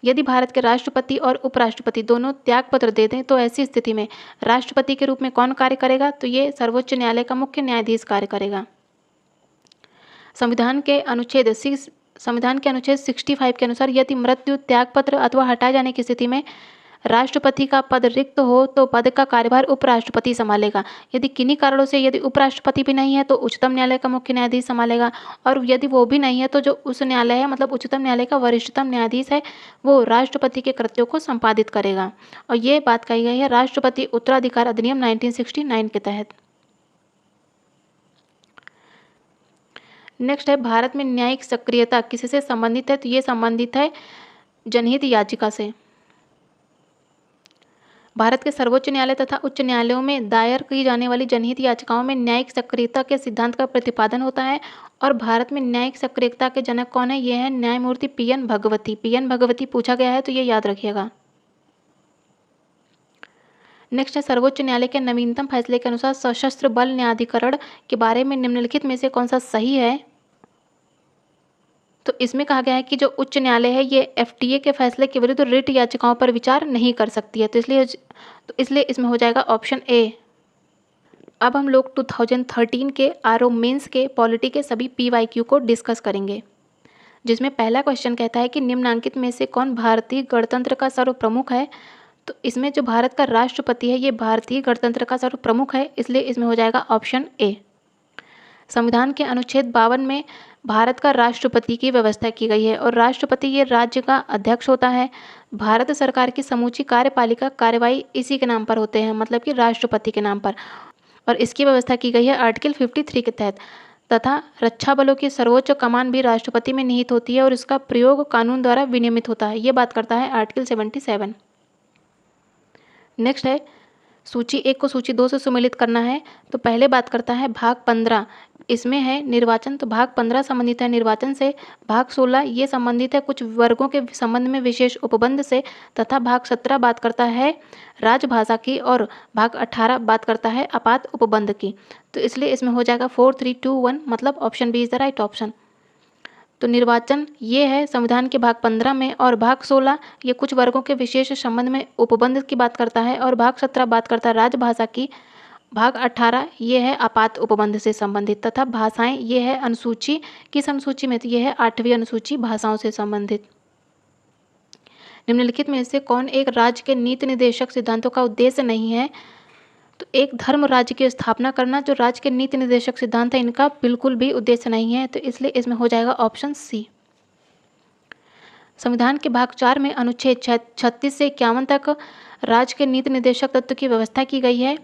यदि भारत के राष्ट्रपति और उपराष्ट्रपति दोनों त्यागपत्र दे दें तो ऐसी स्थिति में राष्ट्रपति के रूप में कौन कार्य करेगा? तो ये सर्वोच्च न्यायालय का मुख्य न्यायाधीश कार्य करेगा। संविधान के अनुच्छेद 65 के अनुसार यदि मृत्यु, त्यागपत्र अथवा हटाए जाने की स्थिति में राष्ट्रपति का पद रिक्त हो तो पद का कार्यभार उपराष्ट्रपति संभालेगा। यदि किन्हीं कारणों से यदि उपराष्ट्रपति भी नहीं है तो उच्चतम न्यायालय का मुख्य न्यायाधीश संभालेगा और यदि वो भी नहीं है तो जो उस न्यायालय है मतलब उच्चतम न्यायालय का वरिष्ठतम न्यायाधीश है वो राष्ट्रपति के कृत्यों को संपादित करेगा। और ये बात कही गई है राष्ट्रपति उत्तराधिकार अधिनियम 1969 के तहत। नेक्स्ट है भारत में न्यायिक सक्रियता किससे संबंधित है? तो ये संबंधित है जनहित याचिका से। भारत के सर्वोच्च न्यायालय तथा उच्च न्यायालयों में दायर की जाने वाली जनहित याचिकाओं में न्यायिक सक्रियता के सिद्धांत का प्रतिपादन होता है और भारत में न्यायिक सक्रियता के जनक कौन है? ये है न्यायमूर्ति PN भगवती। PN भगवती पूछा गया है तो ये याद रखिएगा। नेक्स्ट है सर्वोच्च न्यायालय के नवीनतम फैसले के अनुसार सशस्त्र बल न्यायाधिकरण के बारे में निम्नलिखित में से कौन सा सही है? तो इसमें कहा गया है कि जो उच्च न्यायालय है ये FTA के फैसले के विरुद्ध रिट याचिकाओं पर विचार नहीं कर सकती है, तो इसलिए इसमें हो जाएगा ऑप्शन ए। अब हम लोग 2013 के आरओ मेंस के पॉलिटी के सभी PYQ को डिस्कस करेंगे, जिसमें पहला क्वेश्चन कहता है कि निम्नांकित में से कौन भारतीय गणतंत्र का सर्व प्रमुख है? तो इसमें जो भारत का राष्ट्रपति है ये भारतीय गणतंत्र का सर्व प्रमुख है, इसलिए इसमें हो जाएगा ऑप्शन ए। संविधान के अनुच्छेद 52 में भारत का राष्ट्रपति की व्यवस्था की गई है और राष्ट्रपति ये राज्य का अध्यक्ष होता है। भारत सरकार की समूची कार्यपालिका कार्यवाही इसी के नाम पर होते हैं, मतलब कि राष्ट्रपति के नाम पर, और इसकी व्यवस्था की गई है आर्टिकल 53 के तहत। तथा रक्षा बलों की सर्वोच्च कमान भी राष्ट्रपति में निहित होती है और इसका प्रयोग कानून द्वारा विनियमित होता है, ये बात करता है आर्टिकल 77। नेक्स्ट है सूची 1 को सूची 2 से सुमेलित करना है, तो पहले बात करता है भाग 15, इसमें है निर्वाचन, तो भाग 15 संबंधित है निर्वाचन से। भाग 16 ये संबंधित है कुछ वर्गों के संबंध में विशेष उपबंध से, तथा भाग 17 बात करता है राजभाषा की और भाग 18 बात करता है आपात उपबंध की। तो इसलिए इसमें हो जाएगा 4, 3, 2, 1, मतलब option B is the right option. तो निर्वाचन ये है संविधान के भाग 15 में और भाग 16 ये कुछ वर्गों के विशेष संबंध में उपबंध की बात करता है और भाग 17 बात करता है राजभाषा की भाग 18 ये है आपात उपबंध से संबंधित, तथा भाषाएं ये है अनुसूची, किस अनुसूची में, तो ये है 8वीं अनुसूची भाषाओं से संबंधित। निम्नलिखित में से कौन एक राज्य के नीति निर्देशक सिद्धांतों का उद्देश्य नहीं है, तो एक धर्म राज्य की स्थापना करना जो राज्य के नीति निर्देशक सिद्धांत है इनका बिल्कुल भी उद्देश्य नहीं है, तो इसलिए इसमें हो जाएगा ऑप्शन सी। संविधान के भाग 4 में अनुच्छेद 36 से 51 तक राज्य के नीति निर्देशक तत्व की व्यवस्था की गई है,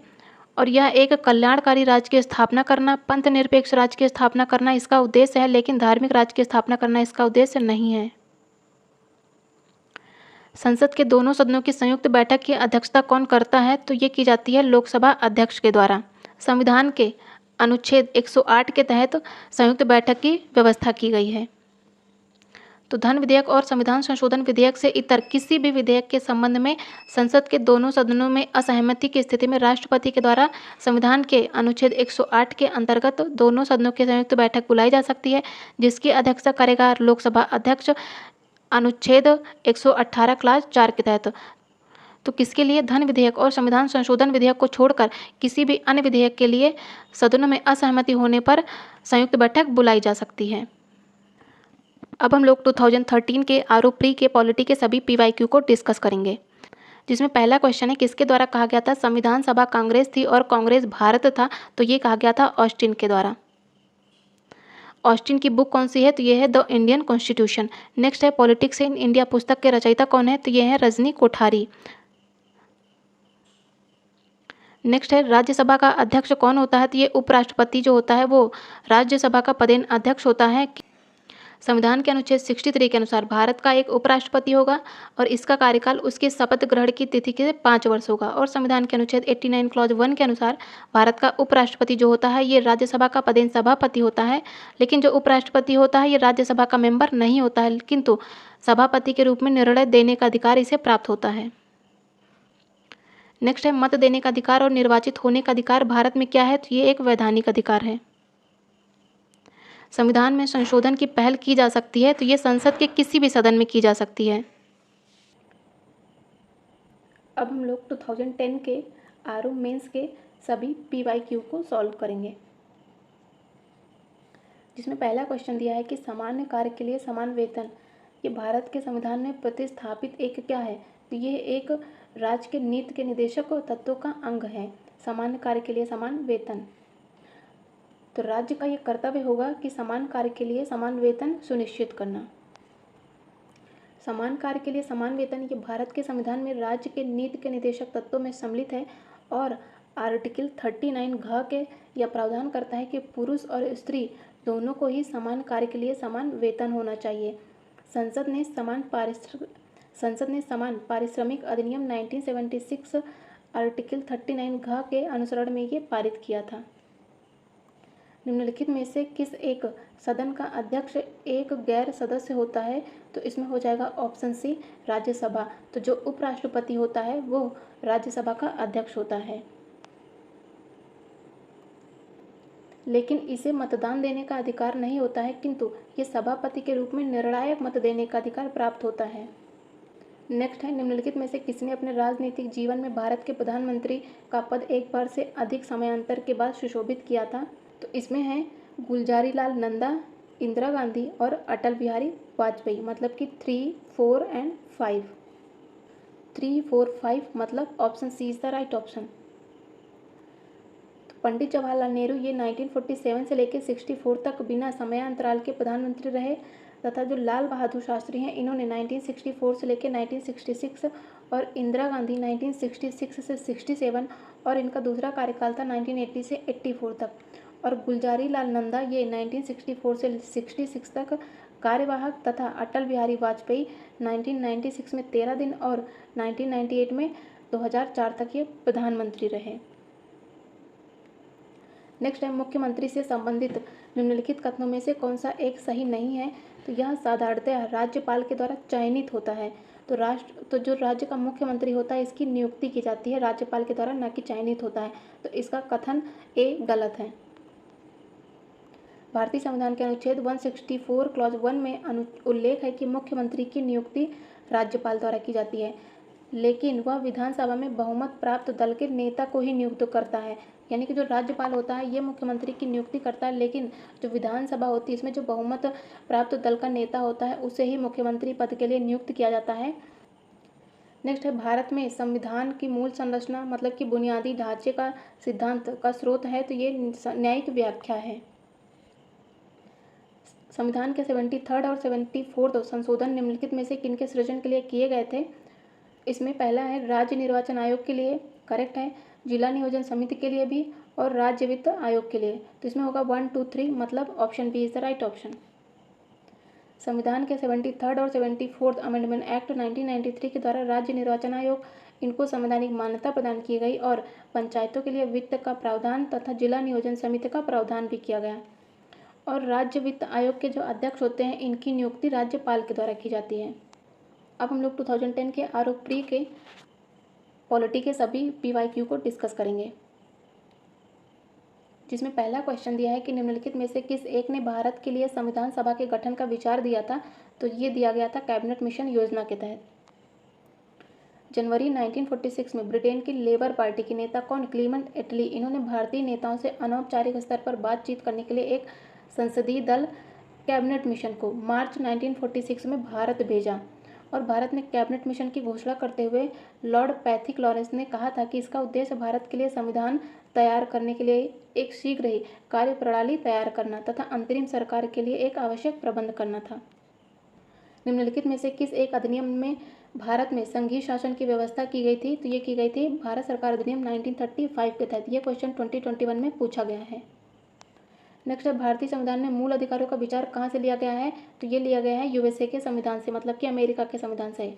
और यह एक कल्याणकारी राज्य की स्थापना करना, पंथ निरपेक्ष राज्य की स्थापना करना इसका उद्देश्य है, लेकिन धार्मिक राज्य की स्थापना करना इसका उद्देश्य नहीं है। संसद के दोनों सदनों की संयुक्त बैठक की अध्यक्षता कौन करता है, तो ये की जाती है लोकसभा अध्यक्ष के द्वारा। संविधान के अनुच्छेद 108 के तहत संयुक्त बैठक की व्यवस्था की गई है। तो धन विधेयक और संविधान संशोधन विधेयक से इतर किसी भी विधेयक के संबंध में संसद के दोनों सदनों में असहमति की स्थिति में राष्ट्रपति के द्वारा संविधान के अनुच्छेद 108 के अंतर्गत दोनों सदनों की संयुक्त बैठक बुलाई जा सकती है, जिसकी अध्यक्षता करेगा लोकसभा अध्यक्ष, अनुच्छेद 118 क्लास 4 के तहत। तो किसके लिए, धन विधेयक और संविधान संशोधन विधेयक को छोड़कर किसी भी अन्य विधेयक के लिए सदनों में असहमति होने पर संयुक्त बैठक बुलाई जा सकती है। अब हम लोग 2013 के आरओ प्री के पॉलिटी के सभी PYQ को डिस्कस करेंगे, जिसमें पहला क्वेश्चन है किसके द्वारा कहा गया था संविधान सभा कांग्रेस थी और कांग्रेस भारत था, तो ये कहा गया था ऑस्टिन के द्वारा। ऑस्टिन की बुक कौन सी है, तो ये है द इंडियन कॉन्स्टिट्यूशन। नेक्स्ट है पॉलिटिक्स इन इंडिया पुस्तक के रचयिता कौन है, तो ये है रजनी कोठारी। नेक्स्ट है राज्यसभा का अध्यक्ष कौन होता है, तो ये उपराष्ट्रपति जो होता है वो राज्यसभा का पदेन अध्यक्ष होता है। संविधान के अनुच्छेद 63 के अनुसार भारत का एक उपराष्ट्रपति होगा और इसका कार्यकाल उसके शपथ ग्रहण की तिथि के 5 वर्ष होगा। और संविधान के अनुच्छेद 89 क्लॉज 1 के अनुसार भारत का उपराष्ट्रपति जो होता है ये राज्यसभा का पदेन सभापति होता है, लेकिन जो उपराष्ट्रपति होता है ये राज्यसभा का मेंबर नहीं होता है, किंतु सभापति के रूप में निर्णय देने का अधिकार इसे प्राप्त होता है। नेक्स्ट है मत देने का अधिकार और निर्वाचित होने का अधिकार भारत में क्या है, तो ये एक वैधानिक अधिकार है। संविधान में संशोधन की पहल की जा सकती है, तो ये संसद के किसी भी सदन में की जा सकती है। अब हम लोग 2010 के आरओ मेंस के सभी PYQ को सॉल्व करेंगे, जिसमें पहला क्वेश्चन दिया है कि सामान्य कार्य के लिए समान वेतन ये भारत के संविधान में प्रतिस्थापित एक क्या है, तो ये एक राज्य के नीति के निदेशक तत्वों का अंग है, सामान्य कार्य के लिए समान वेतन। तो राज्य का ये कर्तव्य होगा कि समान कार्य के लिए समान वेतन सुनिश्चित करना। समान कार्य के लिए समान वेतन ये भारत के संविधान में राज्य के नीति के निदेशक तत्वों में सम्मिलित है, और आर्टिकल 39 घ के यह प्रावधान करता है कि पुरुष और स्त्री दोनों को ही समान कार्य के लिए समान वेतन होना चाहिए। संसद ने समान पारिश्रमिक अधिनियम 1976 आर्टिकल 39 घ के अनुसरण में ये पारित किया था। निम्नलिखित में से किस एक सदन का अध्यक्ष एक गैर सदस्य होता है, तो इसमें हो जाएगा ऑप्शन सी राज्यसभा। तो जो उपराष्ट्रपति होता है वो राज्यसभा का अध्यक्ष होता है, लेकिन इसे मतदान देने का अधिकार नहीं होता है, किंतु ये सभापति के रूप में निर्णायक मत देने का अधिकार प्राप्त होता है। नेक्स्ट है निम्नलिखित में से किसने अपने राजनीतिक जीवन में भारत के प्रधानमंत्री का पद एक बार से अधिक समयांतर के बाद सुशोभित किया था, तो इसमें है गुलजारी लाल नंदा, इंदिरा गांधी और अटल बिहारी वाजपेयी, मतलब कि 3, 4 एंड 5। 3, 4, 5 मतलब option C is the right option. तो पंडित जवाहरलाल नेहरू ये 1947 से लेकर 64 तक बिना समयांतराल के प्रधानमंत्री रहे, तथा जो लाल बहादुर शास्त्री हैं इन्होंने 1964 से लेकर 1966 और इंदिरा गांधी 1966 से 67 और इनका दूसरा कार्यकाल था 1980 से 84 तक, और गुलजारी लाल नंदा ये 1964 से 66 तक कार्यवाहक, तथा अटल बिहारी वाजपेयी 1996 में 13 दिन और 1998 में 2004 तक ये प्रधानमंत्री रहे। नेक्स्ट है मुख्यमंत्री से संबंधित निम्नलिखित कथनों में से कौन सा एक सही नहीं है, तो यह साधारणतः राज्यपाल के द्वारा चयनित होता है। तो जो राज्य का मुख्यमंत्री होता है इसकी नियुक्ति की जाती है राज्यपाल के द्वारा, न कि चयनित होता है, तो इसका कथन ए गलत है। भारतीय संविधान के अनुच्छेद 164 क्लॉज 1 में उल्लेख है कि मुख्यमंत्री की नियुक्ति राज्यपाल द्वारा की जाती है। लेकिन वह विधानसभा में बहुमत प्राप्त दल के नेता को ही नियुक्त करता है। यानी कि जो राज्यपाल होता है ये मुख्यमंत्री की नियुक्ति करता है, लेकिन जो विधानसभा होती है इसमें जो बहुमत प्राप्त दल का नेता होता है उसे ही मुख्यमंत्री पद के लिए नियुक्त किया जाता है। नेक्स्ट है, भारत में संविधान की मूल संरचना मतलब कि बुनियादी ढांचे का सिद्धांत का स्रोत है, तो ये न्यायिक व्याख्या है। संविधान के 73 और 74 संशोधन निम्नलिखित में से किनके सृजन के लिए किए गए थे? इसमें पहला है राज्य निर्वाचन आयोग के लिए, करेक्ट है, जिला नियोजन समिति के लिए भी और राज्य वित्त आयोग के लिए। तो इसमें होगा 1, 2, 3 मतलब option B is the right option. संविधान के 73 और 74 अमेंडमेंट एक्ट 1993 के द्वारा राज्य निर्वाचन आयोग इनको संवैधानिक मान्यता प्रदान की गई और पंचायतों के लिए वित्त का प्रावधान तथा जिला नियोजन समिति का प्रावधान भी किया गया। और राज्य वित्त आयोग के जो अध्यक्ष होते हैं इनकी नियुक्ति राज्यपाल के द्वारा की जाती है। अब हम लोग 2010 के आरोप प्री के पॉलिटी के सभी PYQ को डिस्कस करेंगे, जिसमें पहला क्वेश्चन दिया है कि निम्नलिखित में से किस एक ने भारत के लिए संविधान सभा के गठन का विचार दिया था? तो ये दिया गया था कैबिनेट मिशन योजना के तहत। जनवरी 1946 में ब्रिटेन की लेबर पार्टी के नेता कौन? क्लीमेंट एटली। इन्होंने भारतीय नेताओं से अनौपचारिक स्तर पर बातचीत करने के लिए एक संसदीय दल कैबिनेट मिशन को मार्च 1946 में भारत भेजा और भारत में कैबिनेट मिशन की घोषणा करते हुए लॉर्ड पैथिक लॉरेंस ने कहा था कि इसका उद्देश्य भारत के लिए संविधान तैयार करने के लिए एक शीघ्र ही कार्यप्रणाली तैयार करना तथा अंतरिम सरकार के लिए एक आवश्यक प्रबंध करना था। निम्नलिखित में से किस एक अधिनियम में भारत में संघीय शासन की व्यवस्था की गई थी? तो ये की गई थी भारत सरकार अधिनियम 1935 के तहत। ये क्वेश्चन 2021 में पूछा गया है। नेक्स्ट है, भारतीय संविधान में मूल अधिकारों का विचार कहाँ से लिया गया है? तो ये लिया गया है USA के संविधान से, मतलब कि अमेरिका के संविधान से।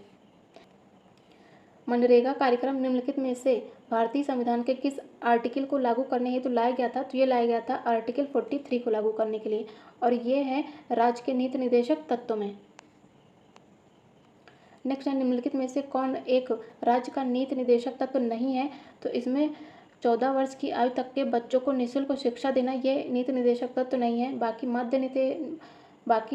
मनरेगा कार्यक्रम निम्नलिखित में से भारतीय संविधान के किस आर्टिकल को लागू करने हेतु लाया गया था? तो ये लाया गया था आर्टिकल 43 को लागू करने के लिए, और ये है राज्य के नीति निर्देशक तत्व में। नेक्स्ट है, निम्नलिखित में से कौन एक राज्य का नीति निर्देशक तत्व नहीं है? तो इसमें 14 वर्ष की आयु तक के बच्चों को निःशुल्क शिक्षा देना ये नीति निर्देशक तत्व नहीं है। बाकी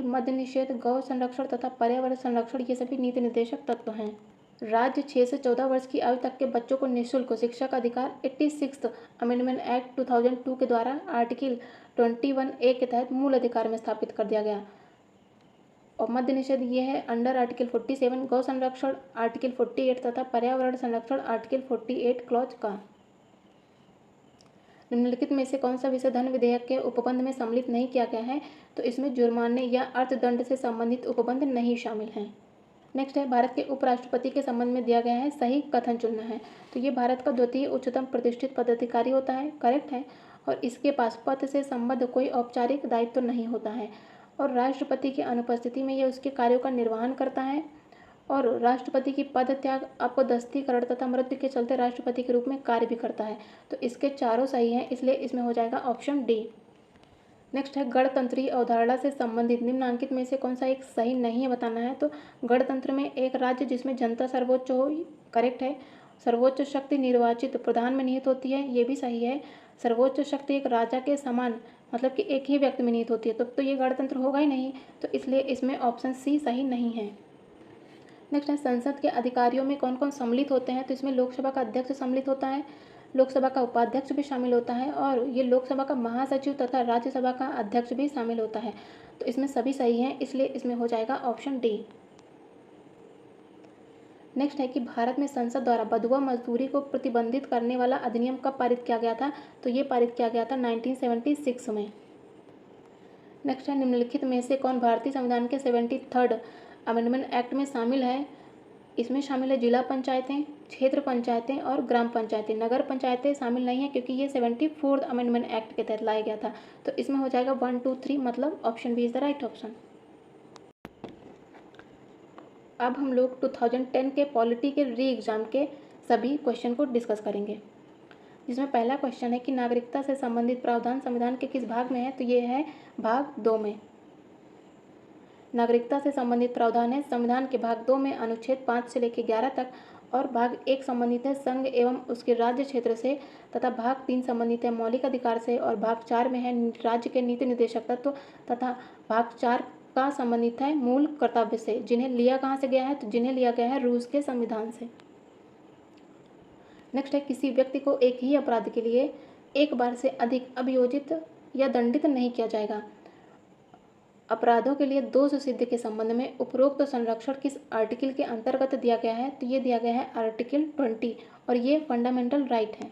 मद्य निषेध, गौ संरक्षण तथा पर्यावरण संरक्षण ये सभी नीति निर्देशक तत्व हैं। राज्य 6 से 14 वर्ष की आयु तक के बच्चों को निःशुल्क शिक्षा का अधिकार 86 अमेंडमेंट एक्ट 2002 के द्वारा आर्टिकल 21A के तहत मूल अधिकार में स्थापित कर दिया गया। और मद्य निषेध ये है अंडर आर्टिकल 47, गौ संरक्षण आर्टिकल 48 तथा पर्यावरण संरक्षण आर्टिकल 48 क्लॉज का। निम्नलिखित में से कौन सा विषय धन विधेयक के उपबंध में सम्मिलित नहीं किया गया है? तो इसमें जुर्माने या अर्थदंड से संबंधित उपबंध नहीं शामिल हैं। नेक्स्ट है, भारत के उपराष्ट्रपति के संबंध में दिया गया है सही कथन चुनना है। तो ये भारत का द्वितीय उच्चतम प्रतिष्ठित पदाधिकारी होता है, करेक्ट है, और इसके पास पद से संबद्ध कोई औपचारिक दायित्व नहीं होता है और राष्ट्रपति की अनुपस्थिति में यह उसके कार्यों का निर्वहन करता है और राष्ट्रपति की पद त्याग, अपदस्थीकरण तथा मृत्यु के चलते राष्ट्रपति के रूप में कार्य भी करता है। तो इसके चारों सही हैं, इसलिए इसमें हो जाएगा ऑप्शन डी। नेक्स्ट है, गणतंत्रीय अवधारणा से संबंधित निम्नांकित में से कौन सा एक सही नहीं है बताना है। तो गणतंत्र में एक राज्य जिसमें जनता सर्वोच्च हो, करेक्ट है, सर्वोच्च शक्ति निर्वाचित प्रधान में निहित होती है, ये भी सही है। सर्वोच्च शक्ति एक राजा के समान मतलब कि एक ही व्यक्ति में निहित होती है, तो ये गणतंत्र होगा ही नहीं, तो इसलिए इसमें ऑप्शन सी सही नहीं है। नेक्स्ट है, संसद के अधिकारियों में कौन कौन सम्मिलित होते हैं? तो इसमें लोकसभा का अध्यक्ष सम्मिलित होता है, लोकसभा का उपाध्यक्ष भी शामिल होता है और ये लोकसभा का महासचिव तथा राज्यसभा का अध्यक्ष भी शामिल होता है। तो इसमें सभी सही हैं, इसलिए इसमें हो जाएगा ऑप्शन डी। नेक्स्ट है कि भारत में संसद द्वारा बंधुआ मजदूरी को प्रतिबंधित करने वाला अधिनियम कब पारित किया गया था? तो ये पारित किया गया था 1976 में। नेक्स्ट है, निम्नलिखित में से कौन भारतीय संविधान के 73 अमेंडमेंट एक्ट में शामिल है? इसमें शामिल है जिला पंचायतें, क्षेत्र पंचायतें और ग्राम पंचायतें। नगर पंचायतें शामिल नहीं है क्योंकि ये 74 अमेंडमेंट एक्ट के तहत लाया गया था। तो इसमें हो जाएगा 1, 2, 3 मतलब option B is the right option. अब हम लोग 2010 के पॉलिटी के री एग्जाम के सभी क्वेश्चन को डिस्कस करेंगे, जिसमें पहला क्वेश्चन है कि नागरिकता से संबंधित प्रावधान संविधान के किस भाग में है? तो ये है भाग 2 में। नागरिकता से संबंधित प्रावधान है संविधान के भाग 2 में अनुच्छेद 5 से लेकर 11 तक और भाग 1 संबंधित है संघ एवं उसके राज्य क्षेत्र से तथा भाग 3 संबंधित है मौलिक अधिकार से और भाग 4 में है राज्य के नीति निर्देशक तत्व तथा भाग 4 का संबंधित है मूल कर्तव्य से, जिन्हें लिया कहाँ से गया है? तो जिन्हें लिया गया है रूस के संविधान से। नेक्स्ट है किसी व्यक्ति को एक ही अपराध के लिए एक बार से अधिक अभियोजित या दंडित नहीं किया जाएगा। अपराधों के लिए दोष सिद्धि के संबंध में उपरोक्त संरक्षण किस आर्टिकल के अंतर्गत दिया गया है? तो ये दिया गया है आर्टिकल 20 और ये फंडामेंटल राइट है।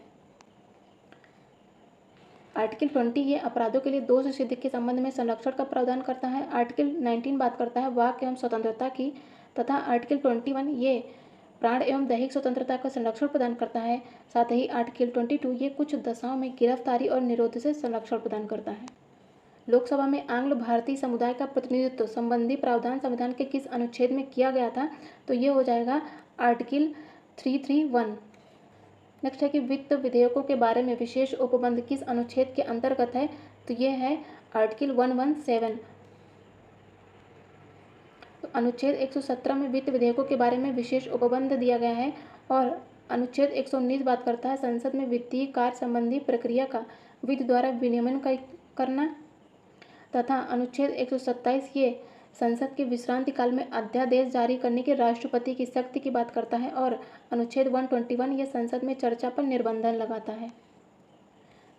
आर्टिकल 20 ये अपराधों के लिए दोष सिद्धि के संबंध में संरक्षण का प्रावधान करता है। आर्टिकल 19 बात करता है वाक एवं स्वतंत्रता की, तथा आर्टिकल 21 ये प्राण एवं दैहिक स्वतंत्रता का संरक्षण प्रदान करता है। साथ ही आर्टिकल 22 ये कुछ दशाओं में गिरफ्तारी और निरोध से संरक्षण प्रदान करता है। लोकसभा में आंग्ल भारतीय समुदाय का प्रतिनिधित्व संबंधी प्रावधान संविधान के किस अनुच्छेद में किया गया था? तो ये हो जाएगा आर्टिकल 331। नेक्स्ट है कि वित्त विधेयकों के बारे में विशेष उपबंध किस अनुच्छेद के अंतर्गत है? तो ये है आर्टिकल 117। तो अनुच्छेद 117 में वित्त विधेयकों के बारे में विशेष उपबंध दिया गया है और अनुच्छेद 119 बात करता है संसद में वित्तीय कार्य संबंधी प्रक्रिया का विधि द्वारा विनियमन करना, तथा अनुच्छेद 127 ये संसद के विश्रांति काल में अध्यादेश जारी करने के राष्ट्रपति की शक्ति की बात करता है और अनुच्छेद 121 ये संसद में चर्चा पर निर्बंधन लगाता है।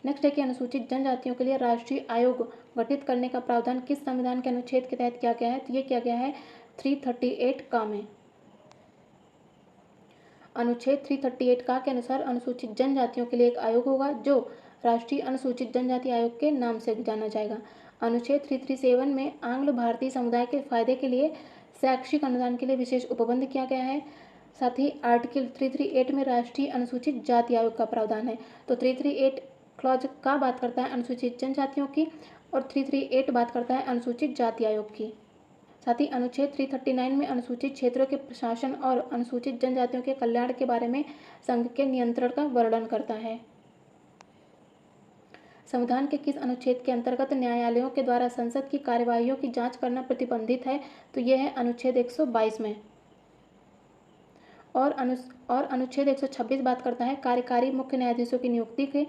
नेक्स्ट है कि अनुसूचित जनजातियों के लिए राष्ट्रीय आयोग गठित करने का प्रावधान किस संविधान के अनुच्छेद के तहत किया गया है? तो ये किया गया है 338 का में। अनुच्छेद 338 का के अनुसार अनुसूचित जनजातियों के लिए एक आयोग होगा जो राष्ट्रीय अनुसूचित जनजाति आयोग के नाम से जाना जाएगा। अनुच्छेद 337 में आंग्ल भारतीय समुदाय के फायदे के लिए शैक्षिक अनुदान के लिए विशेष उपबंध किया गया है। साथ ही आर्टिकल 338 में राष्ट्रीय अनुसूचित जाति आयोग का प्रावधान है। तो 338 क्लॉज का बात करता है अनुसूचित जनजातियों की और 338 बात करता है अनुसूचित जाति आयोग की। साथ ही अनुच्छेद 339 में अनुसूचित क्षेत्रों के प्रशासन और अनुसूचित जनजातियों के कल्याण के बारे में संघ के नियंत्रण का वर्णन करता है। संविधान के किस अनुच्छेद के अंतर्गत न्यायालयों के द्वारा संसद की कार्यवाहियों की जांच करना प्रतिबंधित है? तो यह है अनुच्छेद 122 में। और अनुच्छेद 126 बात करता है कार्यकारी मुख्य न्यायाधीशों की नियुक्ति की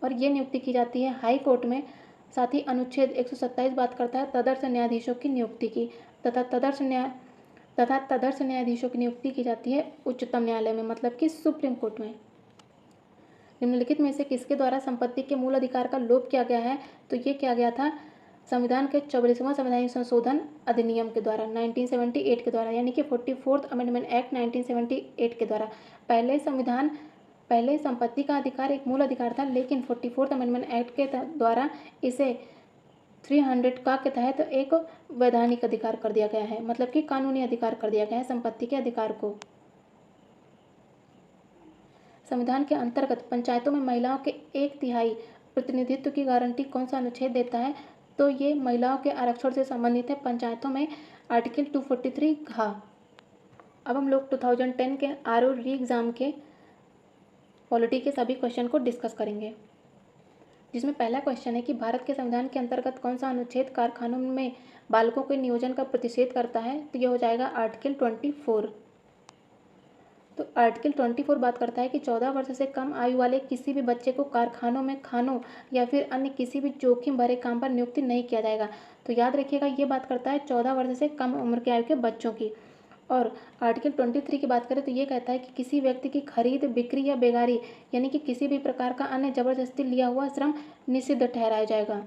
और ये नियुक्ति की जाती है हाई कोर्ट में। साथ ही अनुच्छेद 127 बात करता है तदर्थ न्यायाधीशों की नियुक्ति की तथा तदर्थ न्यायाधीशों की नियुक्ति की जाती है उच्चतम न्यायालय में, मतलब कि सुप्रीम कोर्ट में। निम्नलिखित में से किसके द्वारा संपत्ति के मूल अधिकार का लोप किया गया है? तो ये किया गया था संविधान के 44वां संवैधानिक संशोधन अधिनियम के द्वारा 1978 के द्वारा, यानी कि 44th अमेंडमेंट एक्ट 1978 के द्वारा। पहले संपत्ति का अधिकार एक मूल अधिकार था, लेकिन 44th अमेंडमेंट एक्ट के द्वारा इसे 300 का के तहत एक वैधानिक अधिकार कर दिया गया है, मतलब कि कानूनी अधिकार कर दिया गया है संपत्ति के अधिकार को। संविधान के अंतर्गत पंचायतों में महिलाओं के 1/3 प्रतिनिधित्व की गारंटी कौन सा अनुच्छेद देता है? तो ये महिलाओं के आरक्षण से संबंधित है पंचायतों में आर्टिकल 243 घ। अब हम लोग 2010 के आरओ री एग्ज़ाम के पॉलिटी के सभी क्वेश्चन को डिस्कस करेंगे, जिसमें पहला क्वेश्चन है कि भारत के संविधान के अंतर्गत कौन सा अनुच्छेद कारखानों में बालकों के नियोजन का प्रतिषेध करता है? तो यह हो जाएगा आर्टिकल 24। तो आर्टिकल 24 बात करता है कि 14 वर्ष से कम आयु वाले किसी भी बच्चे को कारखानों में खानों या फिर अन्य किसी भी जोखिम भरे काम पर नियुक्ति नहीं किया जाएगा। तो याद रखिएगा ये बात करता है 14 वर्ष से कम उम्र के आयु के बच्चों की। और आर्टिकल 23 की बात करें तो ये कहता है कि किसी व्यक्ति की खरीद बिक्री या बेगारी यानी कि किसी भी प्रकार का अन्य जबरदस्ती लिया हुआ श्रम निषिद्ध ठहराया जाएगा।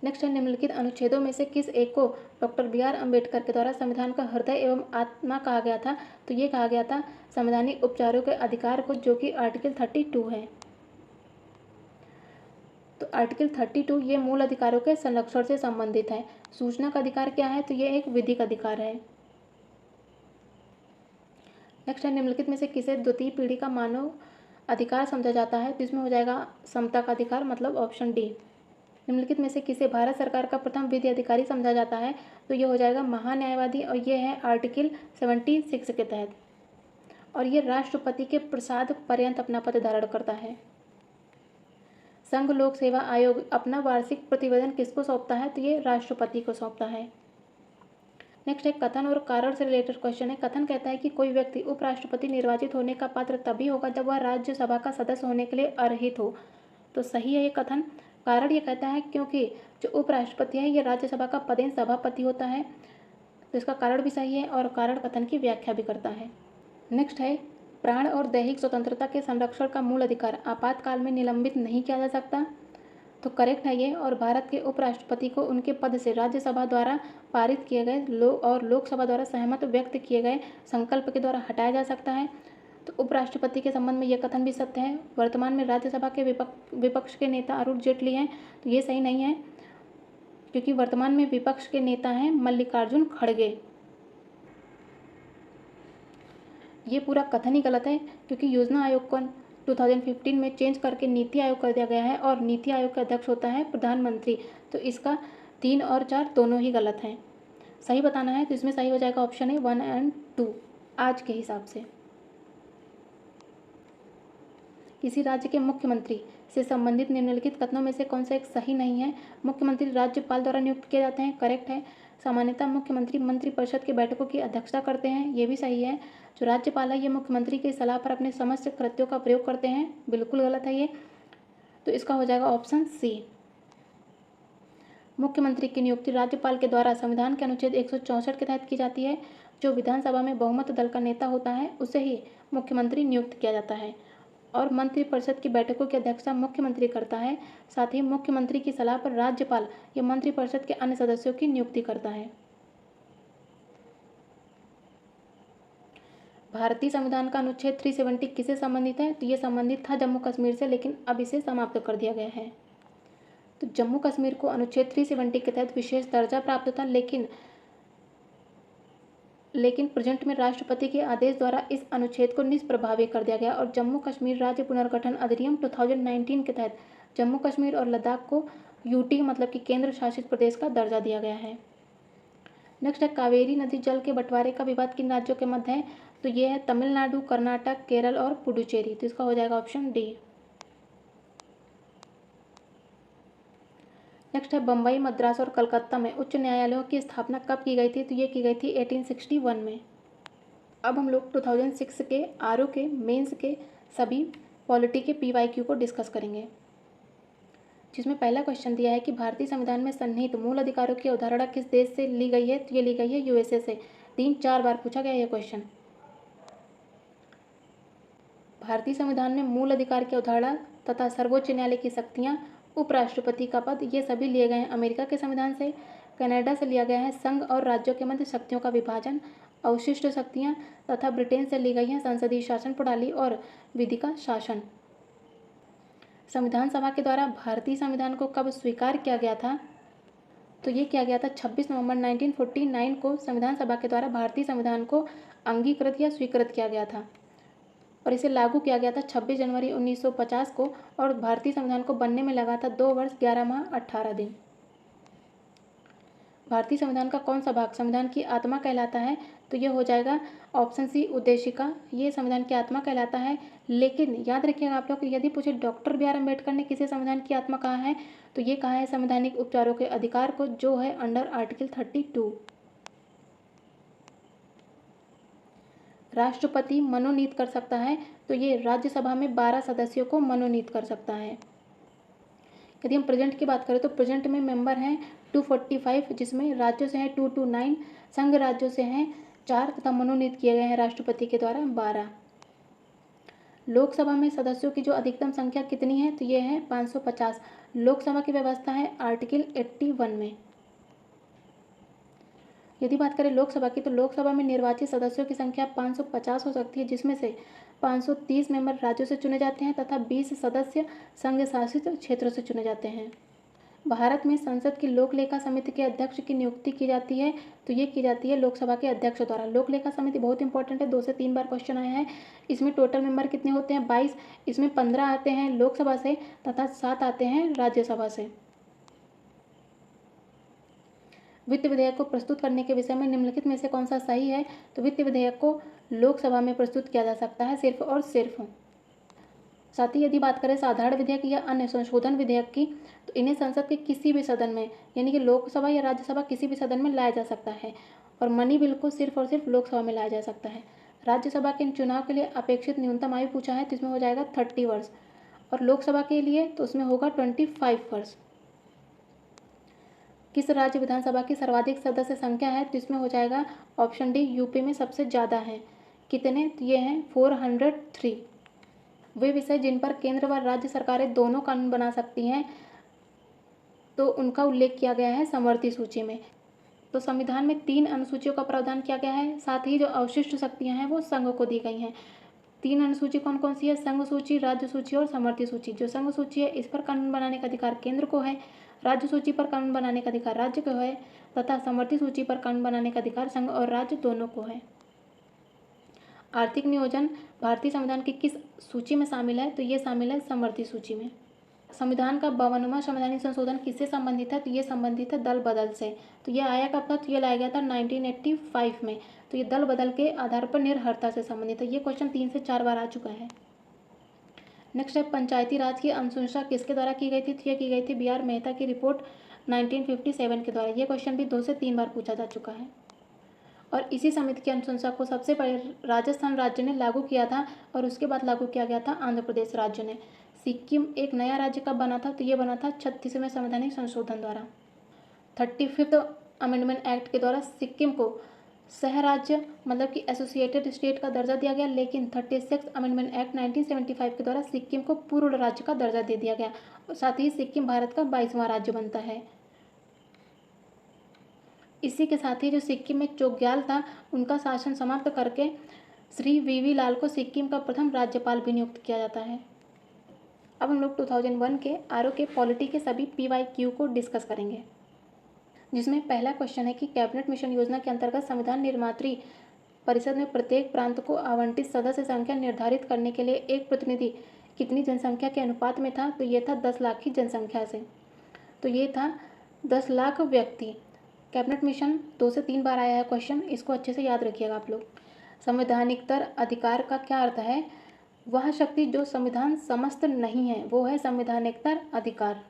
नेक्स्ट है निम्नलिखित अनुच्छेदों में से किस एक को डॉक्टर बी.आर. अम्बेडकर के द्वारा संविधान का हृदय एवं आत्मा कहा गया था? तो ये कहा गया था संवैधानिक उपचारों के अधिकार को, जो कि आर्टिकल 32 है। तो आर्टिकल 32 ये मूल अधिकारों के संरक्षण से संबंधित है। सूचना का अधिकार क्या है? तो ये एक विधिक अधिकार है। नेक्स्ट है निम्नलिखित में से किसे द्वितीय पीढ़ी का मानव अधिकार समझा जाता है? तो इसमें हो जाएगा समता का अधिकार, मतलब ऑप्शन डी। निम्नलिखित में से किसे भारत सरकार का प्रथम विधि अधिकारी समझा जाता है? तो ये हो जाएगा महान्यायवादी और ये है आर्टिकल 76 के तहत, और ये राष्ट्रपति के प्रसाद पर्यंत अपना पद धारण करता है। संघ लोक सेवा आयोग अपना वार्षिक प्रतिवेदन किसको सौंपता है? तो ये राष्ट्रपति को सौंपता है। नेक्स्ट है कथन और कारण से रिलेटेड क्वेश्चन है। कथन कहता है कि कोई व्यक्ति उपराष्ट्रपति निर्वाचित होने का पात्र तभी होगा जब वह राज्यसभा का सदस्य होने के लिए अर्हित हो। तो सही है ये कथन। कारण ये कहता है क्योंकि जो उपराष्ट्रपति है ये राज्यसभा का पदेन सभापति होता है, तो इसका कारण भी सही है और कारण कथन की व्याख्या भी करता है। नेक्स्ट है प्राण और दैहिक स्वतंत्रता के संरक्षण का मूल अधिकार आपातकाल में निलंबित नहीं किया जा सकता, तो करेक्ट है ये। और भारत के उपराष्ट्रपति को उनके पद से राज्यसभा द्वारा पारित किए गए और लोकसभा द्वारा सहमत व्यक्त किए गए संकल्प के द्वारा हटाया जा सकता है। तो उपराष्ट्रपति के संबंध में यह कथन भी सत्य है। वर्तमान में राज्यसभा के विपक्ष के नेता अरुण जेटली हैं, तो ये सही नहीं है, क्योंकि वर्तमान में विपक्ष के नेता हैं मल्लिकार्जुन खड़गे। ये पूरा कथन ही गलत है, क्योंकि योजना आयोग को 2015 में चेंज करके नीति आयोग कर दिया गया है और नीति आयोग का अध्यक्ष होता है प्रधानमंत्री। तो इसका 3 और 4 दोनों ही गलत हैं। सही बताना है तो इसमें सही हो जाएगा ऑप्शन है 1 और 2 आज के हिसाब से। किसी राज्य के मुख्यमंत्री से संबंधित निम्नलिखित कथनों में से कौन सा एक सही नहीं है? मुख्यमंत्री राज्यपाल द्वारा नियुक्त किए जाते हैं, करेक्ट है। सामान्यतः मुख्यमंत्री मंत्रिपरिषद की बैठकों की अध्यक्षता करते हैं, ये भी सही है। जो राज्यपाल है ये मुख्यमंत्री की सलाह पर अपने समस्त कृत्यों का प्रयोग करते हैं, बिल्कुल गलत है ये। तो इसका हो जाएगा ऑप्शन सी। मुख्यमंत्री की नियुक्ति राज्यपाल के द्वारा संविधान के अनुच्छेद 164 के तहत की जाती है। जो विधानसभा में बहुमत दल का नेता होता है उसे ही मुख्यमंत्री नियुक्त किया जाता है और मंत्रिपरिषद की बैठकों की अध्यक्षता मुख्यमंत्री करता है। साथ ही मुख्यमंत्री की सलाह पर राज्यपाल या मंत्रिपरिषद के अन्य सदस्यों की नियुक्ति करता है। भारतीय संविधान का अनुच्छेद 370 किससे संबंधित है? तो ये संबंधित था जम्मू कश्मीर से, लेकिन अब इसे समाप्त कर दिया गया है। तो जम्मू कश्मीर को अनुच्छेद 370 के तहत विशेष दर्जा प्राप्त था, लेकिन प्रेजेंट में राष्ट्रपति के आदेश द्वारा इस अनुच्छेद को निष्प्रभावी कर दिया गया और जम्मू कश्मीर राज्य पुनर्गठन अधिनियम 2019 के तहत जम्मू कश्मीर और लद्दाख को यूटी मतलब कि केंद्र शासित प्रदेश का दर्जा दिया गया है। नेक्स्ट है कावेरी नदी जल के बंटवारे का विवाद किन राज्यों के मध्य है? तो ये है तमिलनाडु, कर्नाटक, केरल और पुडुचेरी। तो इसका हो जाएगा ऑप्शन डी। नेक्स्ट है बम्बई, मद्रास और कलकत्ता में उच्च न्यायालयों की स्थापना कब की गई थी? तो ये की गई थी 1861 में। अब हम लोग 2006 के आरओ के मेंस के सभी पॉलिटी के PYQ को डिस्कस करेंगे, जिसमें पहला क्वेश्चन दिया है कि भारतीय संविधान में सन्निहित मूल अधिकारों की अवधारणा किस देश से ली गई है? तो ये ली गई है USA से। 3-4 बार पूछा गया यह क्वेश्चन। भारतीय संविधान में मूल अधिकार की अवधारणा तथा सर्वोच्च न्यायालय की शक्तियाँ, उपराष्ट्रपति का पद, ये सभी लिए गए हैं अमेरिका के संविधान से। कनाडा से लिया गया है संघ और राज्यों के मध्य शक्तियों का विभाजन, अवशिष्ट शक्तियाँ, तथा ब्रिटेन से ली गई हैं संसदीय शासन प्रणाली और विधि का शासन। संविधान सभा के द्वारा भारतीय संविधान को कब स्वीकार किया गया था? तो ये किया गया था 26 नवंबर 1949 को संविधान सभा के द्वारा भारतीय संविधान को अंगीकृत या स्वीकृत किया गया था और इसे लागू किया गया था 26 जनवरी 1950 को और भारतीय संविधान को बनने में लगा था 2 वर्ष 11 माह 18 दिन। भारतीय संविधान का कौन सा भाग संविधान की आत्मा कहलाता है? तो ये हो जाएगा ऑप्शन सी उद्देशिका। ये संविधान की आत्मा कहलाता है, लेकिन याद रखिएगा आप लोग, यदि पूछे डॉक्टर BR अम्बेडकर ने किसे संविधान की आत्मा कहा है, तो ये कहा है संवैधानिक उपचारों के अधिकार को, जो है अंडर आर्टिकल 32। राष्ट्रपति मनोनीत कर सकता है, तो ये राज्यसभा में 12 सदस्यों को मनोनीत कर सकता है। यदि हम प्रेजेंट की बात करें तो प्रेजेंट में मेंबर हैं 245, जिसमें राज्यों से हैं 229, संघ राज्यों से हैं 4 तथा मनोनीत किए गए हैं राष्ट्रपति के द्वारा 12। लोकसभा में सदस्यों की जो अधिकतम संख्या कितनी है? तो ये है 550। लोकसभा की व्यवस्था है आर्टिकल 81 में। यदि बात करें लोकसभा की, तो लोकसभा में निर्वाचित सदस्यों की संख्या 550 हो सकती है, जिसमें से 530 मेंबर राज्यों से चुने जाते हैं तथा 20 सदस्य संघ शासित क्षेत्रों से चुने जाते हैं। भारत में संसद की लोक लेखा समिति के अध्यक्ष की नियुक्ति की जाती है, तो ये की जाती है लोकसभा के अध्यक्ष द्वारा। लोक लेखा समिति बहुत इंपॉर्टेंट है, 2 से 3 बार क्वेश्चन आया है। इसमें टोटल मेंबर कितने होते हैं? 22। इसमें 15 आते हैं लोकसभा से तथा 7 आते हैं राज्यसभा से। वित्त विधेयक को प्रस्तुत करने के विषय में निम्नलिखित में से कौन सा सही है? तो वित्त विधेयक को लोकसभा में प्रस्तुत किया जा सकता है सिर्फ और सिर्फ। साथ ही यदि बात करें साधारण विधेयक या अन्य संशोधन विधेयक की, तो इन्हें संसद के किसी भी सदन में, यानी कि लोकसभा या राज्यसभा किसी भी सदन में लाया जा सकता है और मनी बिल को सिर्फ और सिर्फ लोकसभा में लाया जा सकता है। राज्यसभा के चुनाव के लिए अपेक्षित न्यूनतम आयु पूछा है, तो इसमें हो जाएगा 30 वर्ष और लोकसभा के लिए तो उसमें होगा 25 वर्ष। किस राज्य विधानसभा की सर्वाधिक सदस्य संख्या है? तो इसमें हो जाएगा ऑप्शन डी, यूपी में सबसे ज़्यादा है। कितने? तो ये हैं 403। वे विषय जिन पर केंद्र व राज्य सरकारें दोनों कानून बना सकती हैं, तो उनका उल्लेख किया गया है समवर्ती सूची में। तो संविधान में 3 अनुसूचियों का प्रावधान किया गया है, साथ ही जो अवशिष्ट शक्तियां हैं वो संघ को दी गई हैं। 3 अनुसूची कौन कौन सी है? संघ सूची, राज्य सूची और समवर्ती सूची। जो संघ सूची है इस पर कानून बनाने का अधिकार केंद्र को है, राज्य सूची पर कानून बनाने का अधिकार राज्य को है तथा समवर्ती सूची पर कानून बनाने का अधिकार संघ और राज्य दोनों को है। आर्थिक नियोजन भारतीय संविधान की किस सूची में शामिल है? तो ये शामिल है समवर्ती सूची में। संविधान का 52वां संवैधानिक संशोधन किससे संबंधित है? तो ये संबंधित है दल बदल से। तो ये आया कब था? तो ये लाया गया था 1985 में। तो ये दल बदल के आधार पर निर्भरता से संबंधित है। ये क्वेश्चन 3 से 4 बार आ चुका है। नेक्स्ट है पंचायती राज की अनुशंसा किसके द्वारा की गई थी? तो ये की गई थी बी आर मेहता की रिपोर्ट 1957 के द्वारा। ये क्वेश्चन भी 2 से 3 बार पूछा जा चुका है। और इसी समिति की अनुशंसा को सबसे पहले राजस्थान राज्य ने लागू किया था और उसके बाद लागू किया गया था आंध्र प्रदेश राज्य ने। सिक्किम एक नया राज्य कब बना था? तो ये बना था 36वें संवैधानिक संशोधन द्वारा। 35th अमेंडमेंट एक्ट के द्वारा सिक्किम को सह राज्य मतलब कि एसोसिएटेड स्टेट का दर्जा दिया गया, लेकिन 36th अमेंडमेंट एक्ट 1975 के द्वारा सिक्किम को पूर्ण राज्य का दर्जा दे दिया गया और साथ ही सिक्किम भारत का 22वां राज्य बनता है। इसी के साथ ही जो सिक्किम में चोग्याल था उनका शासन समाप्त करके श्री वीवी लाल को सिक्किम का प्रथम राज्यपाल भी नियुक्त किया जाता है। अब हम लोग 2001 के आरओ के पॉलिटी के सभी PYQ को डिस्कस करेंगे, जिसमें पहला क्वेश्चन है कि कैबिनेट मिशन योजना के अंतर्गत संविधान निर्मात्री परिषद में प्रत्येक प्रांत को आवंटित सदस्य संख्या निर्धारित करने के लिए एक प्रतिनिधि कितनी जनसंख्या के अनुपात में था? तो ये था 10 लाख की जनसंख्या से। तो ये था 10 लाख व्यक्ति। कैबिनेट मिशन 2 से 3 बार आया है क्वेश्चन, इसको अच्छे से याद रखिएगा आप लोग। संवैधानिकतर अधिकार का क्या अर्थ है? वह शक्ति जो संविधान समस्त नहीं है वो है संवैधानिकतर अधिकार।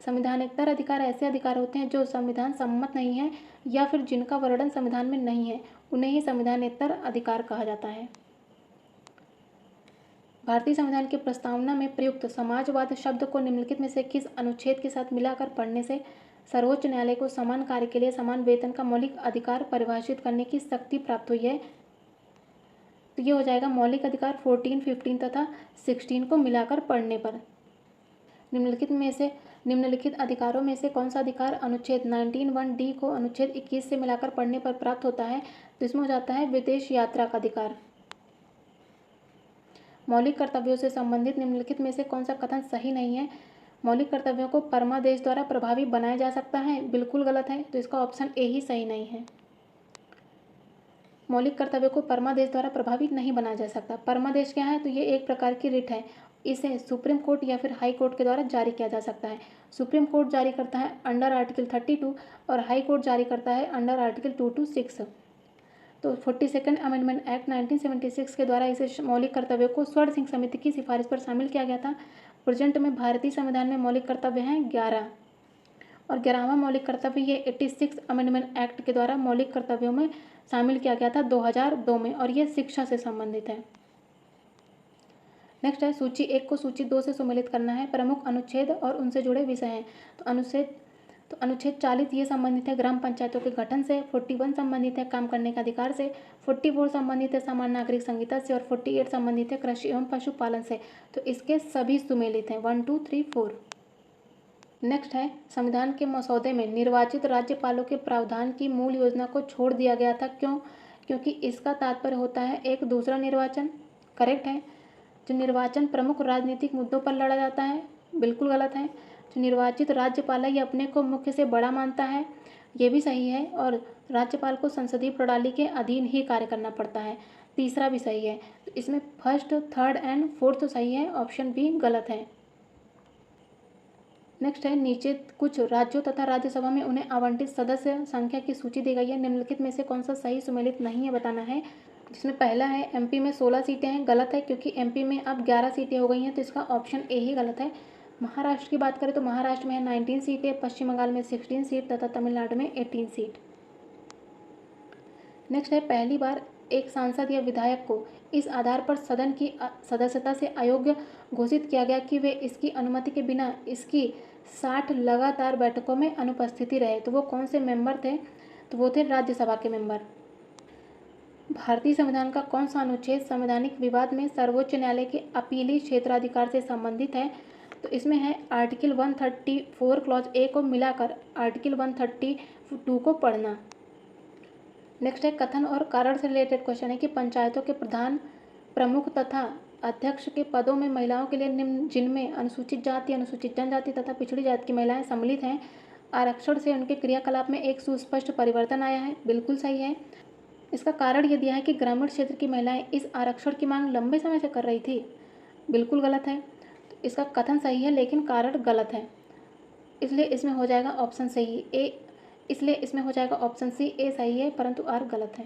संवैधानिकतर अधिकार ऐसे अधिकार होते हैं जो संविधान सम्मत नहीं है या फिर जिनका वर्णन संविधान में नहीं है, उन्हें ही संवैधानिकतर अधिकार कहा जाता है। भारतीय संविधान की प्रस्तावना में प्रयुक्त समाजवाद शब्द को निम्नलिखित में से किस अनुच्छेद के साथ मिलाकर पढ़ने से सर्वोच्च न्यायालय को समान कार्य के लिए समान वेतन का मौलिक अधिकार परिभाषित करने की शक्ति प्राप्त हुई है? तो ये हो जाएगा मौलिक अधिकार 14, 15 तथा 16 को मिलाकर पढ़ने पर। निम्नलिखित अधिकारों में से कौन सा अधिकार अनुच्छेद 19(1)D को अनुच्छेद 21 से मिलाकर पढ़ने पर प्राप्त होता है? तो इसमें हो जाता है विदेश यात्रा का अधिकार। मौलिक कर्तव्यों से संबंधित निम्नलिखित में से कौन सा कथन सही नहीं है? मौलिक कर्तव्यों को परमादेश द्वारा प्रभावी बनाया जा सकता है, बिल्कुल गलत है, तो इसका ऑप्शन ए ही सही नहीं है। मौलिक कर्तव्यों को परमादेश द्वारा प्रभावी नहीं बनाया जा सकता। परमादेश क्या है? तो ये एक प्रकार की रिट है, इसे सुप्रीम कोर्ट या फिर हाई कोर्ट के द्वारा जारी किया जा सकता है। सुप्रीम कोर्ट जारी करता है अंडर आर्टिकल 32 और हाई कोर्ट जारी करता है अंडर आर्टिकल 226। तो 42nd अमेंडमेंट एक्ट 1976 के द्वारा इसे मौलिक कर्तव्यों को स्वर्ण सिंह समिति की सिफारिश पर शामिल किया गया था। प्रेजेंट में भारतीय संविधान में मौलिक कर्तव्य हैं 11 और 11वां मौलिक कर्तव्य ये 86 अमेंडमेंट एक्ट के द्वारा मौलिक कर्तव्यों में शामिल किया गया था 2002 में और ये शिक्षा से संबंधित है। नेक्स्ट है सूची 1 को सूची 2 से सम्मिलित करना है। प्रमुख अनुच्छेद और उनसे जुड़े विषय हैं। तो अनुच्छेद 40 ये संबंधित है ग्राम पंचायतों के गठन से, 41 संबंधित है काम करने के अधिकार से, 44 संबंधित है समान नागरिक संहिता से और 48 संबंधित है कृषि एवं पशुपालन से। तो इसके सभी सुमेलित हैं 1, 2, 3, 4। नेक्स्ट है संविधान के मसौदे में निर्वाचित राज्यपालों के प्रावधान की मूल योजना को छोड़ दिया गया था। क्यों? क्योंकि इसका तात्पर्य होता है एक दूसरा निर्वाचन। करेक्ट है। जो निर्वाचन प्रमुख राजनीतिक मुद्दों पर लड़ा जाता है, बिल्कुल गलत है। जो निर्वाचित राज्यपाल ही अपने को मुख्य से बड़ा मानता है, ये भी सही है। और राज्यपाल को संसदीय प्रणाली के अधीन ही कार्य करना पड़ता है, तीसरा भी सही है। तो इसमें फर्स्ट, थर्ड एंड फोर्थ सही है, ऑप्शन बी गलत है। नेक्स्ट है नीचे कुछ राज्यों तथा राज्यसभा में उन्हें आवंटित सदस्य संख्या की सूची दी गई है। निम्नलिखित में से कौन सा सही सुमेलित नहीं है बताना है। जिसमें पहला है एमपी में 16 सीटें हैं, गलत है क्योंकि एमपी में अब 11 सीटें हो गई हैं, तो इसका ऑप्शन ए ही गलत है। महाराष्ट्र की बात करें तो महाराष्ट्र में है 19 सीटें, पश्चिम बंगाल में 16 सीट तथा तमिलनाडु में 18 सीट। नेक्स्ट है पहली बार एक सांसद या विधायक को इस आधार पर सदन की सदस्यता से अयोग्य घोषित किया गया कि वे इसकी अनुमति के बिना इसकी 60 लगातार बैठकों में अनुपस्थिति रहे। तो वो कौन से मेंबर थे? तो वो थे राज्यसभा के मेंबर। भारतीय संविधान का कौन सा अनुच्छेद संवैधानिक विवाद में सर्वोच्च न्यायालय के अपीली क्षेत्राधिकार से संबंधित है? तो इसमें है आर्टिकल 134 क्लॉज ए को मिलाकर आर्टिकल 132 को पढ़ना। नेक्स्ट है कथन और कारण से रिलेटेड क्वेश्चन है कि पंचायतों के प्रधान, प्रमुख तथा अध्यक्ष के पदों में महिलाओं के लिए निम्न जिनमें अनुसूचित जाति, अनुसूचित जनजाति तथा पिछड़ी जाति की महिलाएं सम्मिलित हैं, आरक्षण से उनके क्रियाकलाप में एक सुस्पष्ट परिवर्तन आया है। बिल्कुल सही है। इसका कारण ये दिया है कि ग्रामीण क्षेत्र की महिलाएं इस आरक्षण की मांग लंबे समय से कर रही थी। बिल्कुल गलत है। तो इसका कथन सही है लेकिन कारण गलत है, इसलिए इसमें हो जाएगा ऑप्शन सही ए, इसलिए इसमें हो जाएगा ऑप्शन सी ए सही है परंतु आर गलत है।